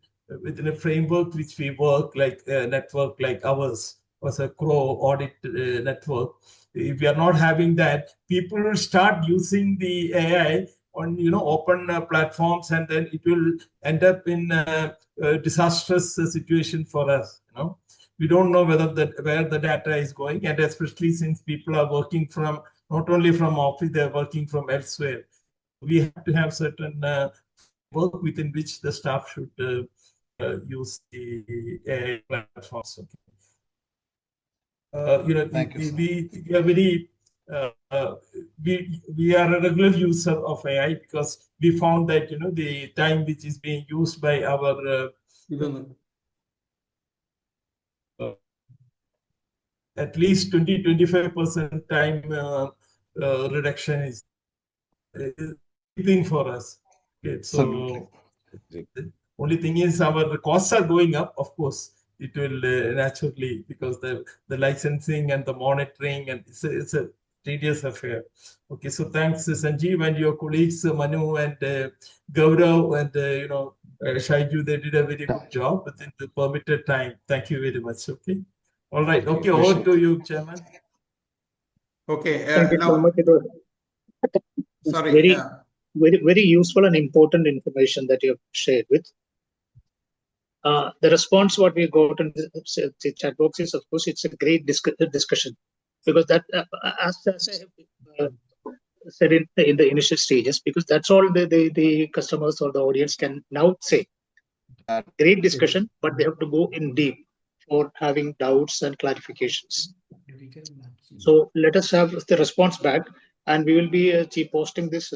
a framework which we work, like a network like ours was a Crow audit network. If we are not having that, people will start using the AI on open platforms, and then it will end up in a disastrous situation for us. We don't know where the data is going, and especially since people are working from not only from office, they're working from elsewhere. We have to have certain work within which the staff should use the AI platforms. Okay. Thank you, we are very we are a regular user of AI, because we found that the time which is being used by our at least 20-25% time reduction is thing for us. Okay, so the only thing is our costs are going up, of course. It will naturally, because the licensing and the monitoring, and it's a tedious affair. Okay, so thanks, Sanjeev, and your colleagues Manu and Gaurav and Shaiju. They did a very good job within the permitted time. Thank you very much. Okay, all right. Okay, over to you, Chairman. Okay, thank you so much. It was very useful and important information that you have shared with. The response what we got in the chat box is, of course, it's a great discussion, because that, as I have said in the initial stages, because that's all the customers or the audience can now say. Great discussion, but they have to go in deep for having doubts and clarifications. So let us have the response back, and we will be posting this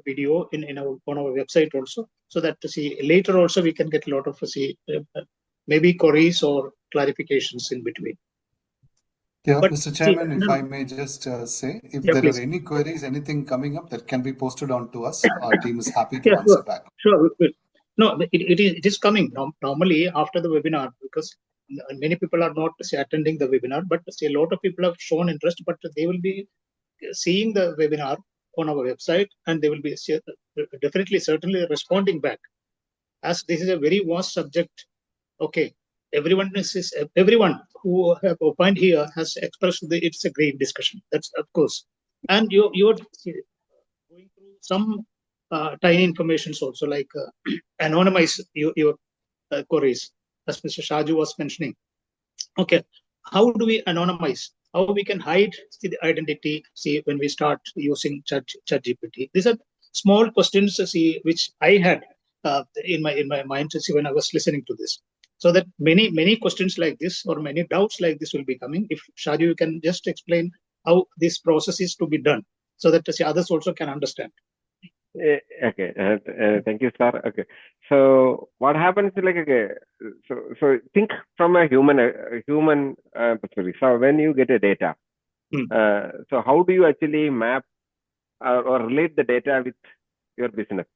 video on our website also, so that later also we can get a lot of maybe queries or clarifications in between. Yeah, but Mr. Chairman, if I may just say, if there are any queries, anything coming up that can be posted on to us, our team is happy to answer back. Sure. No, it is coming normally after the webinar, because many people are not attending the webinar, but a lot of people have shown interest, but they will be seeing the webinar on our website, and they will be certainly responding back, as this is a very vast subject. Okay, everyone who have opined here has expressed it's a great discussion. That's of course, and you're going through some tiny informations also, like anonymize your queries, as Mr. Shaju was mentioning. Okay, how do we anonymize? How we can hide the identity? When we start using ChatGPT, these are small questions. Which I had in my mind when I was listening to this. So that many questions like this or many doubts like this will be coming. If Shadi, you can just explain how this process is to be done, so that the others also can understand. Okay, thank you, sir. Okay, so what happens is like, okay, so think from a human perspective. So when you get a data, so how do you actually map or relate the data with your business?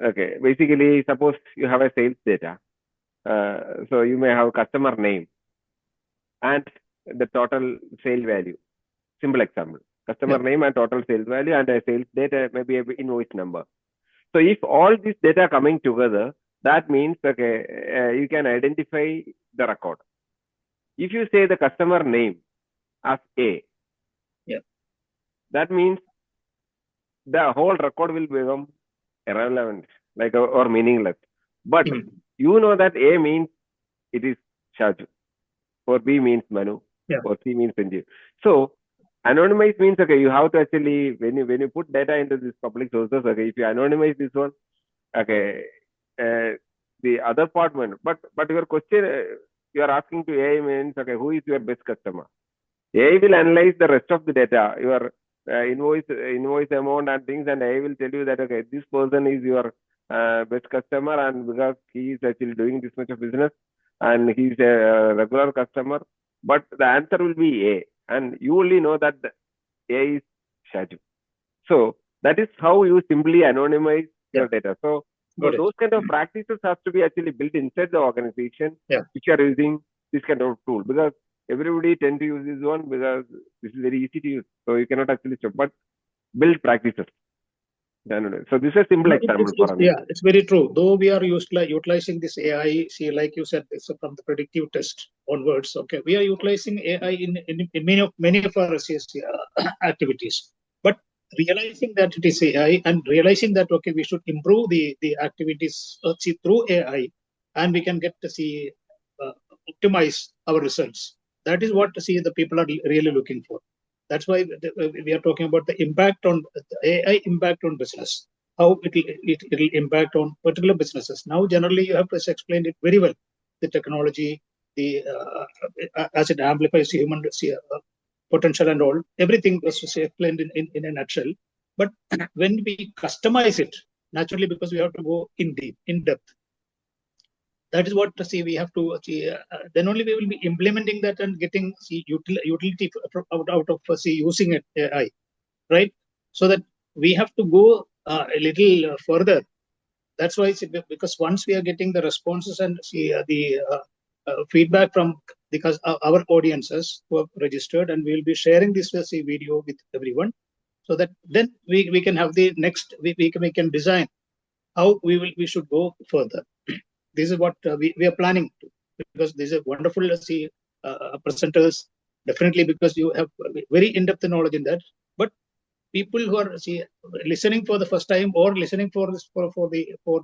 Okay, basically, suppose you have a sales data. So you may have customer name and the total sale value. Simple example: customer name and total sales value, and a sales data, maybe an invoice number. So if all this data coming together, that means, okay, you can identify the record. If you say the customer name as A, that means the whole record will become irrelevant, like, or meaningless. But you know that A means it is Shaju, or B means Manu, or C means Sanjeev. So anonymize means, okay, you have to actually, when you put data into these public sources, okay, if you anonymize this one, okay, the other part one. But your question, you are asking to AI means, okay, who is your best customer? AI will analyze the rest of the data, your invoice amount and things, and AI will tell you that, okay, this person is your best customer, and because he is actually doing this much of business and he is a regular customer. But the answer will be A, and you only know that the A is Shaju. So that is how you simply anonymize your data. So those kind of practices have to be actually built inside the organization if you are using this kind of tool, because everybody tend to use this one because this is very easy to use. So you cannot actually stop, but build practices. So this is a simple example for me. Yeah, it's very true. Though we are utilizing this AI, see, like you said, it's from the predictive test onwards. Okay, we are utilizing AI in many of our activities. But realizing that it is AI and realizing that, okay, we should improve the activities through AI, and we can get to see optimize our results. That is what the people are really looking for. That's why we are talking about the impact on AI impact on business, how it will impact on particular businesses. Now, generally, you have explained it very well. The technology, as it amplifies human potential and all, everything was explained in a nutshell. But when we customize it, naturally, because we have to go in depth. That is what we have to see. Then only we will be implementing that and getting utility out of using it AI, right? So that we have to go a little further. That's why because once we are getting the responses and the feedback from because our audiences who have registered, and we will be sharing this video with everyone, so that then we can have the next we can design how we should go further. This is what we are planning to, because these are wonderful presenters, definitely, because you have very in-depth knowledge in that. But people who are listening for the first time or listening for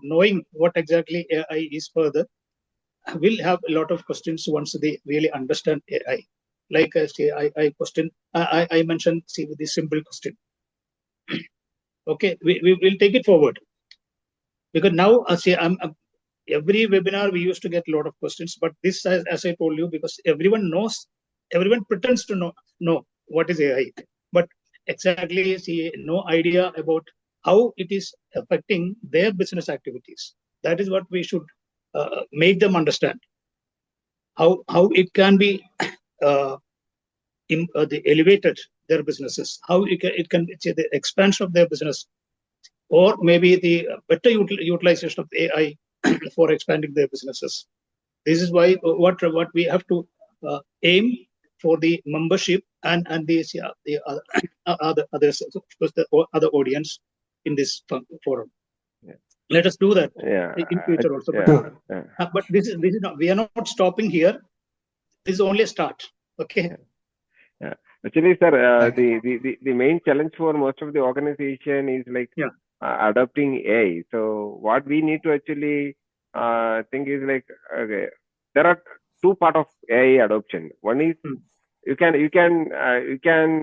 knowing what exactly AI is further will have a lot of questions once they really understand AI. Like I mentioned, this simple question. Okay, we will take it forward, because now every webinar we used to get a lot of questions, but this, as I told you, because everyone pretends to know what is AI, but exactly no idea about how it is affecting their business activities. That is what we should make them understand. How it can be elevated their businesses, how it can the expansion of their business, or maybe the better utilization of AI for expanding their businesses. This is why what we have to aim for the membership and the other audience in this forum. Let us do that in future also. But this is not, we are not stopping here. This is only a start. Okay. Actually, sir, the main challenge for most of the organization is like adopting AI. So what we need to actually think is like, okay, there are two parts of AI adoption. One is you can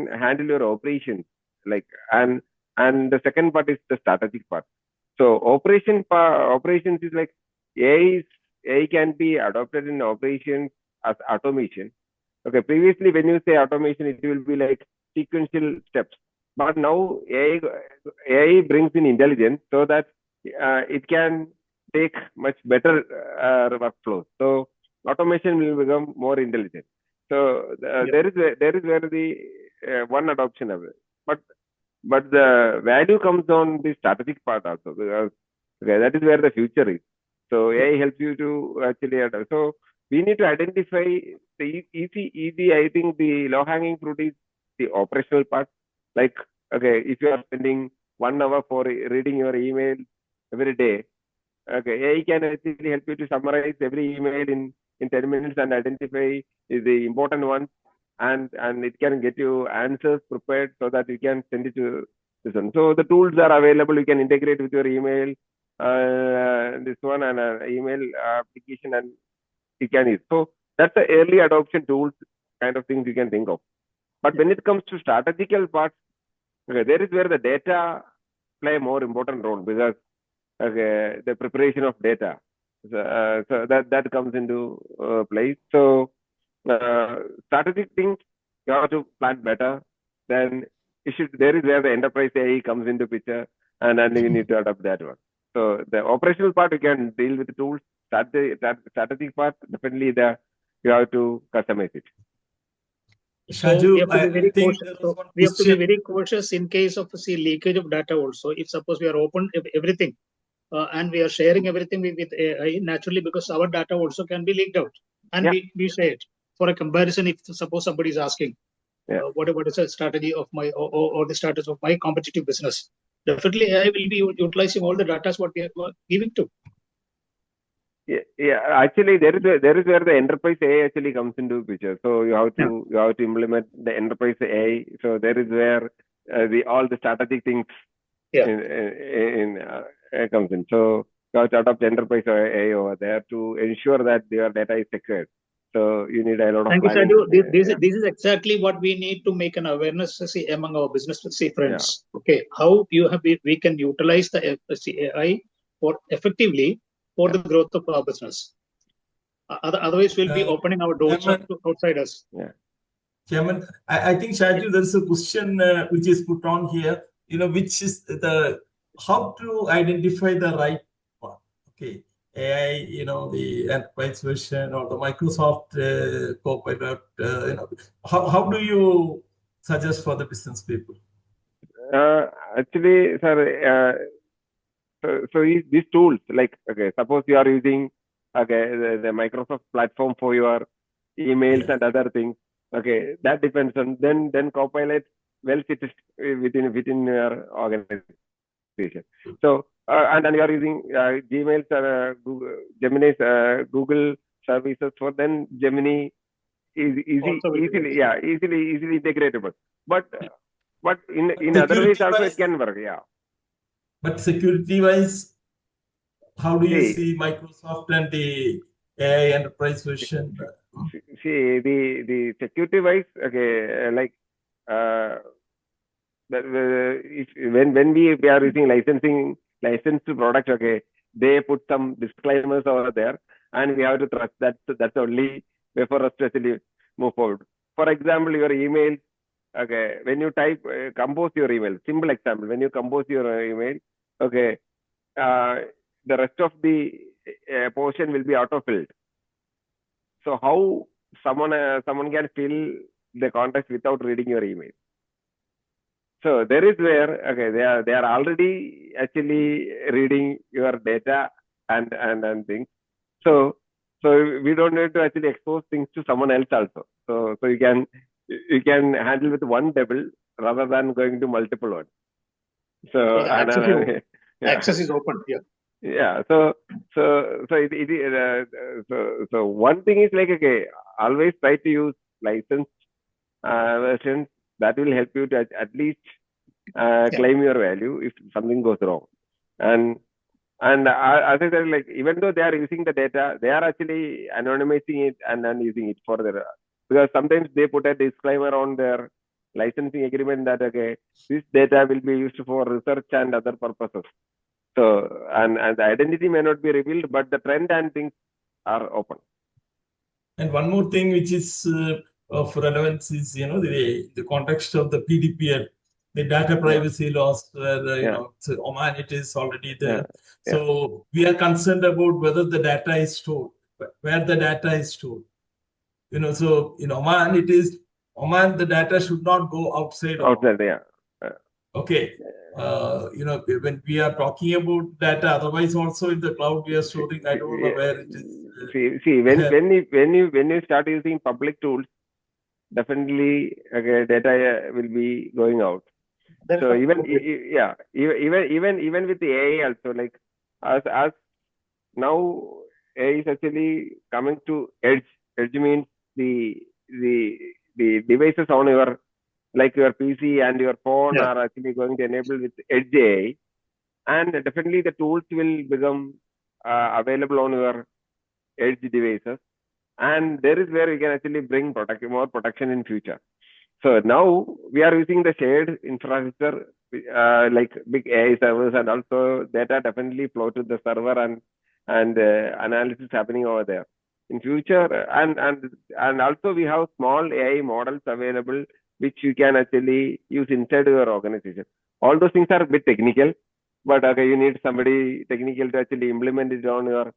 handle your operations, like, and the second part is the strategic part. So operations is like AI is AI can be adopted in operations as automation. Okay, previously when you say automation, it will be like sequential steps. But now AI brings in intelligence so that it can take much better workflows. So automation will become more intelligent. So there is where the one adoption of it. But the value comes on the strategic part also, because that is where the future is. So AI helps you to actually adapt. So we need to identify the easy. I think the low hanging fruit is the operational part. Like, okay, if you are spending 1 hour for reading your email every day, okay, AI can actually help you to summarize every email in 10 minutes and identify the important ones, and it can get you answers prepared so that you can send it to this one. So the tools are available. You can integrate with your email, this one, and email application, and you can use. So that's the early adoption tools kind of things you can think of. But when it comes to strategical parts, okay, there is where the data play a more important role, because okay, the preparation of data, so that comes into place. So strategic things, you have to plan better. Then there is where the enterprise AI comes into picture, and then you need to adopt that one. So the operational part, you can deal with the tools. Strategic part, definitely you have to customize it. So Shaju, we have to be very think cautious. there was So one we have to be question. very cautious in case of leakage of data also. If suppose we are open everything and we are sharing everything with AI, naturally, because our data also can be leaked out. And Yeah. we say it for a comparison. If suppose somebody is asking, Yeah. what is the strategy of my or the status of my competitive business, definitely AI will be utilizing all the data what we are giving to. Yeah. Actually, there is where the enterprise AI actually comes into picture. So you have to implement the enterprise AI. So there is where all the strategic things comes in. So you have to adopt enterprise AI over there to ensure that your data is secured. So you need a lot of planning. This is exactly what we need to make an awareness among our business friends. Yeah. Okay, how we can utilize the AI for effectively for the growth of our business. Otherwise, we'll be opening our doors to outsiders. Yeah. Chairman, I think Shaju, there's a question which is put on here. Which is how to identify the right one. Okay. AI, the enterprise version or the Microsoft Copilot, how do you suggest for the business people? Actually, sir, so these tools, like, okay, suppose you are using the Microsoft platform for your emails and other things. Okay, that depends on then Copilot well fits within your organization. So and you are using Gmail's Gemini's Google services, for then Gemini is easily integratable. But in other ways also it can work. Yeah. But security wise, how do you see Microsoft and the AI enterprise version? See, the security wise, okay, like when we are using licensed product, okay, they put some disclaimers over there, and we have to trust that. That's the only way for us to actually move forward. For example, your email, okay, when you type compose your email, simple example, when you compose your email, okay, the rest of the portion will be auto-filled. So how someone can fill the context without reading your email? So there is where, okay, they are already actually reading your data and things. So we don't need to actually expose things to someone else also. So you can handle with one table rather than going to multiple ones. So access is open. Yeah. Yeah. So one thing is like, okay, always try to use licensed versions. That will help you to at least claim your value if something goes wrong. And as I said, like, even though they are using the data, they are actually anonymizing it and then using it for their, because sometimes they put a disclaimer on their licensing agreement that, okay, this data will be used for research and other purposes. So, and the identity may not be revealed, but the trend and things are open. And one more thing which is of relevance is, the context of the PDPL, the data privacy laws, where, so Oman, it is already there. So we are concerned about whether the data is stored, where the data is stored. So in Oman, the data should not go outside Oman. Outside, yeah. Okay. When we are talking about data, otherwise also in the cloud we are storing, I don't know where it is. See, when you start using public tools, definitely data will be going out. So even with the AI also, like as now AI is actually coming to edge. Edge means the devices on your, like your PC and your phone are actually going to enable with edge AI, and definitely the tools will become available on your edge devices, and there is where you can actually bring more protection in future. So now we are using the shared infrastructure, like big AI servers, and also data definitely flow to the server and analysis happening over there. In future, and also we have small AI models available which you can actually use inside your organization. All those things are a bit technical, but you need somebody technical to actually implement it on your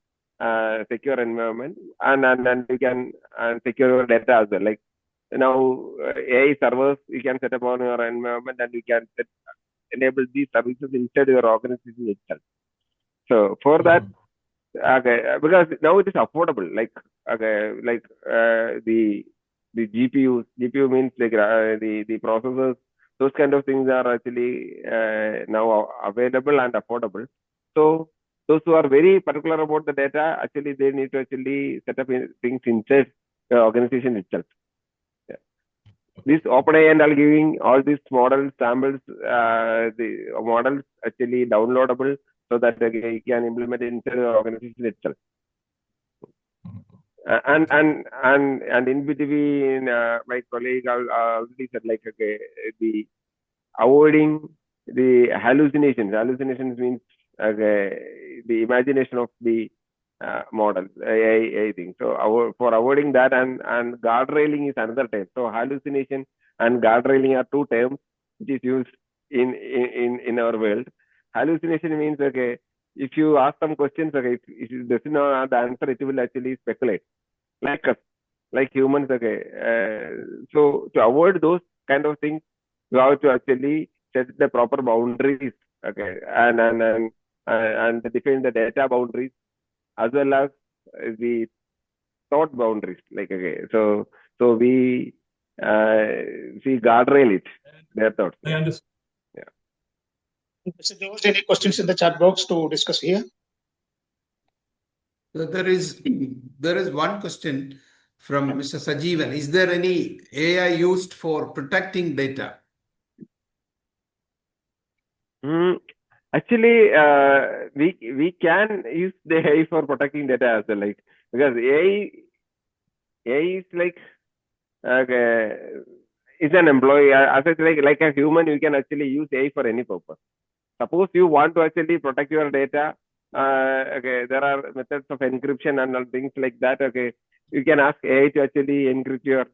secure environment, and you can secure your data as well. Like now, AI servers you can set up on your environment, and you can enable these services inside your organization itself. So for that, because now it is affordable. Like the GPUs. GPU means like the processors. Those kind of things are actually now available and affordable. So those who are very particular about the data, actually they need to actually set up things inside the organization itself. This OpenAI and all giving all these models, samples, the models actually downloadable so that you can implement it into the organization itself. And in between, my colleague already said, like, okay, the avoiding the hallucinations. Hallucinations means the imagination of the model, AI thing. So for avoiding that, and guardrailing is another term. So hallucination and guardrailing are two terms which is used in our world. Hallucination means, okay, if you ask some questions, okay, if it doesn't know the answer, it will actually speculate, like us, like humans. Okay, so to avoid those kind of things, you have to actually set the proper boundaries, okay, and define the data boundaries as well as the thought boundaries. Like, okay, so we guardrail it, their thoughts. I understand. Mr. George, any questions in the chat box to discuss here? So there is one question from Mr. Sajeevan. Is there any AI used for protecting data? Actually, we can use the AI for protecting data as well, like, because AI is like is an employee. As like a human, you can actually use AI for any purpose. Suppose you want to actually protect your data, okay, there are methods of encryption and all things like that. Okay, you can ask AI to actually encrypt your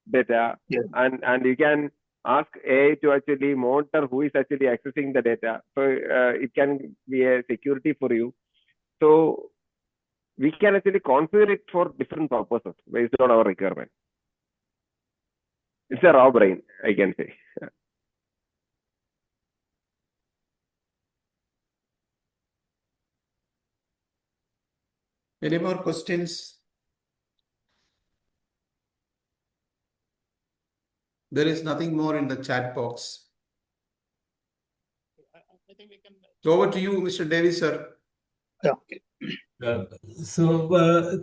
data, and you can ask AI to actually monitor who is actually accessing the data. So it can be a security for you. So we can actually configure it for different purposes based on our requirement. It's a raw brain, I can say. Any more questions? There is nothing more in the chat box. I think we can. Over to you, Mr. Devi, sir. Yeah. Okay. So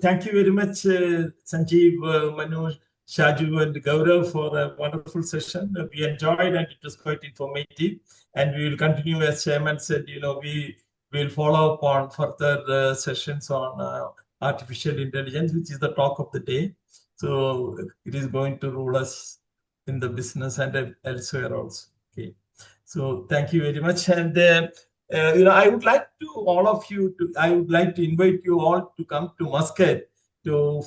thank you very much, Sanjeev, Manoj, Shaju, and Gaurav for a wonderful session. We enjoyed, and it was quite informative. And we will continue, as Chairman said, we will follow up on further sessions on artificial intelligence, which is the talk of the day. So it is going to rule us in the business and elsewhere also. Okay. So thank you very much. And I would like to I would like to invite you all to come to Muscat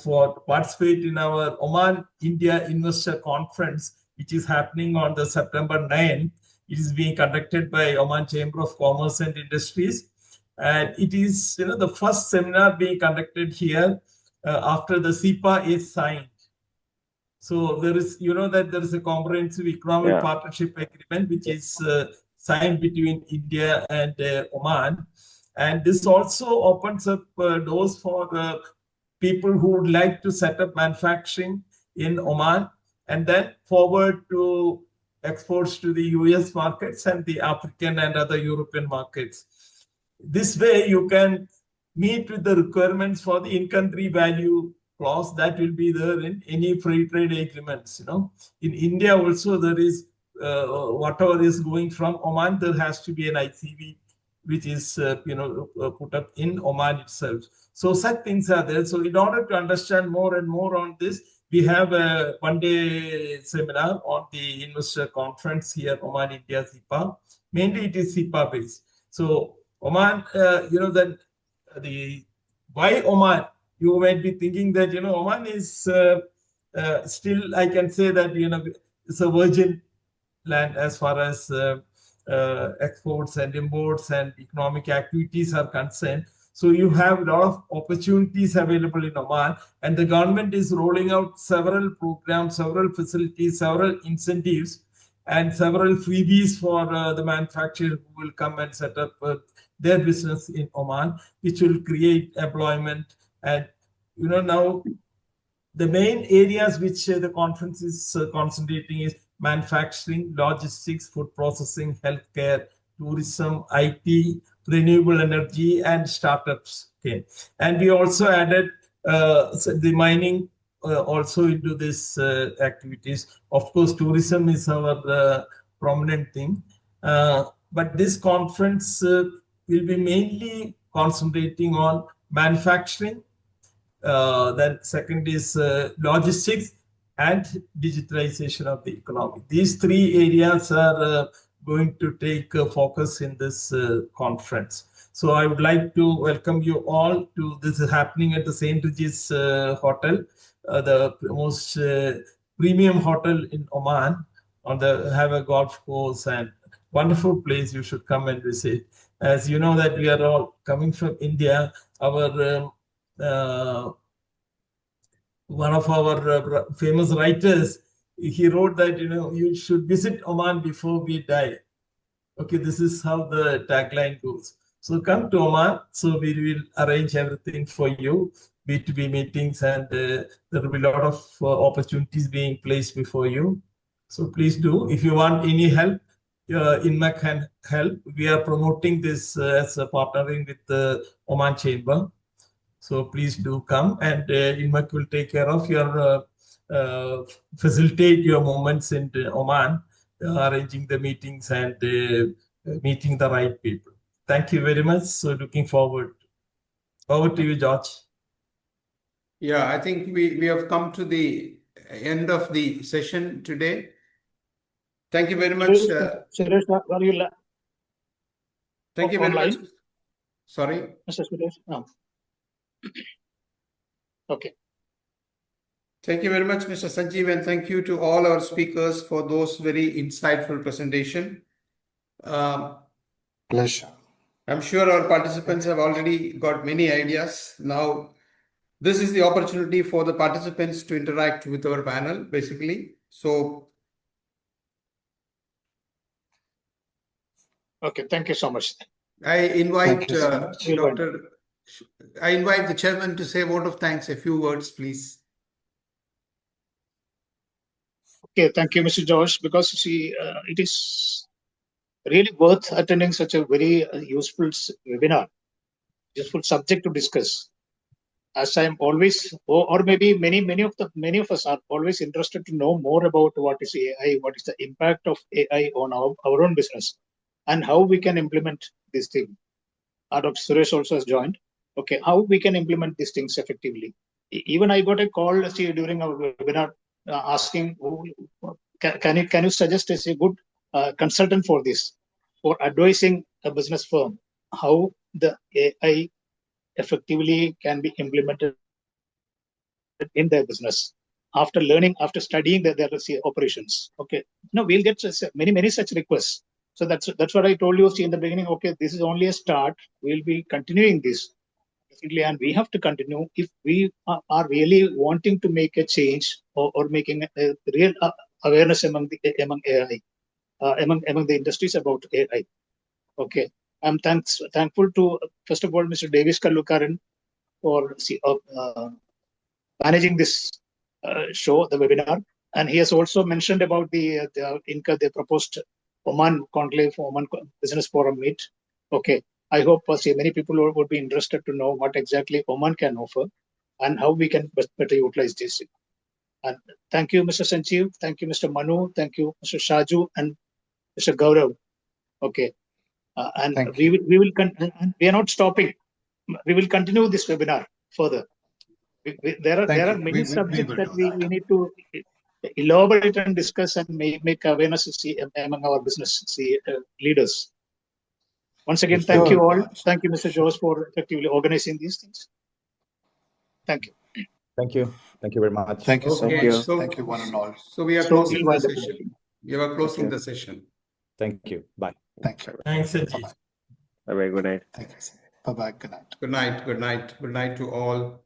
for participate in our Oman India Investor Conference, which is happening on the September 9th. It is being conducted by Oman Chamber of Commerce and Industries, and it is the first seminar being conducted here after the CEPA is signed. So there is, that there is a comprehensive economic partnership agreement which is signed between India and Oman, and this also opens up doors for people who would like to set up manufacturing in Oman and then forward to exports to the US markets and the African and other European markets. This way, you can meet with the requirements for the in-country value clause that will be there in any free trade agreements. In India also there is whatever is going from Oman, there has to be an ICV which is put up in Oman itself. So such things are there. So in order to understand more and more on this, we have a one-day seminar on the investor conference here, Oman India CEPA. Mainly it is CEPA based. So Oman, why Oman? You might be thinking that Oman is still, I can say that it's a virgin land as far as exports and imports and economic activities are concerned. So you have a lot of opportunities available in Oman, and the government is rolling out several programs, several facilities, several incentives, and several freebies for the manufacturer who will come and set up their business in Oman, which will create employment. And now the main areas which the conference is concentrating is manufacturing, logistics, food processing, healthcare, tourism, IT, renewable energy, and startups. Okay, and we also added the mining also into this activities. Of course, tourism is our prominent thing, but this conference will be mainly concentrating on manufacturing. Then second is logistics and digitalization of the economy. These three areas are going to take focus in this conference. So I would like to welcome you all to this is happening at the St. Regis Hotel, the most premium hotel in Oman. Have a golf course and wonderful place. You should come and visit. As you know that we are all coming from India, our one of our famous writers, he wrote that you should visit Oman before we die. Okay, this is how the tagline goes. So come to Oman. So we will arrange everything for you, B2B meetings, and there will be a lot of opportunities being placed before you. So please do. If you want any help, INMECC can help. We are promoting this as a partnering with the Oman Chamber. So please do come, and INMECC will take care of your facilitate your movements in Oman, arranging the meetings and meeting the right people. Thank you very much. So looking forward. Over to you, George. Yeah, I think we have come to the end of the session today. Thank you very much. Suresh, are you Thank you very online? much. Sorry? Mr. Suresh? No. Okay. Thank you very much, Mr. Sanjeev, and thank you to all our speakers for those very insightful presentation. Pleasure. I'm sure our participants have already got many ideas. Now, this is the opportunity for the participants to interact with our panel, basically. So, okay, thank you so much. I invite so I invite the chairman to say a word of thanks, a few words, please. Okay, thank you, Mr. George, because it is really worth attending such a very useful webinar, useful subject to discuss. As I'm always, or maybe many of us are always interested to know more about what is AI, what is the impact of AI on our own business, and how we can implement this thing. Dr. Suresh also has joined. Okay, how we can implement these things effectively. Even I got a call during our webinar asking, can you suggest as a good consultant for this? for advising a business firm how the AI effectively can be implemented in their business after learning, after studying their operations. Okay, no, we'll get many such requests. So that's what I told you in the beginning. Okay, this is only a start. We'll be continuing this definitely, and we have to continue if we are really wanting to make a change or making a real awareness among AI, among the industries about AI. Okay, I'm thankful to first of all Mr. Davis Kallukaran for managing this show, the webinar, and he has also mentioned about the proposed Oman Conclave, Oman Business Forum meet. Okay, I hope many people would be interested to know what exactly Oman can offer and how we can better utilize this. And thank you, Mr. Sanjeev. Thank you, Mr. Manu. Thank you, Mr. Shaju and Mr. Gaurav. Okay, and we are not stopping. We will continue this webinar further. There are many subjects that we need to elaborate and discuss and make awareness among our business leaders. Once again, thank you all. Thank you, Mr. Jose, for effectively organizing these things. Thank you. Thank you. Thank you very much. Thank you so Okay, much. so- Thank you, one and all. So we are So closing we the wind up. session. We are closing the session. Thank you. Bye. Thank you. Thanks, Sanjeev. Bye-bye. Good night. Thank you. Bye-bye. Good night. Good night. Good night. Good night to all.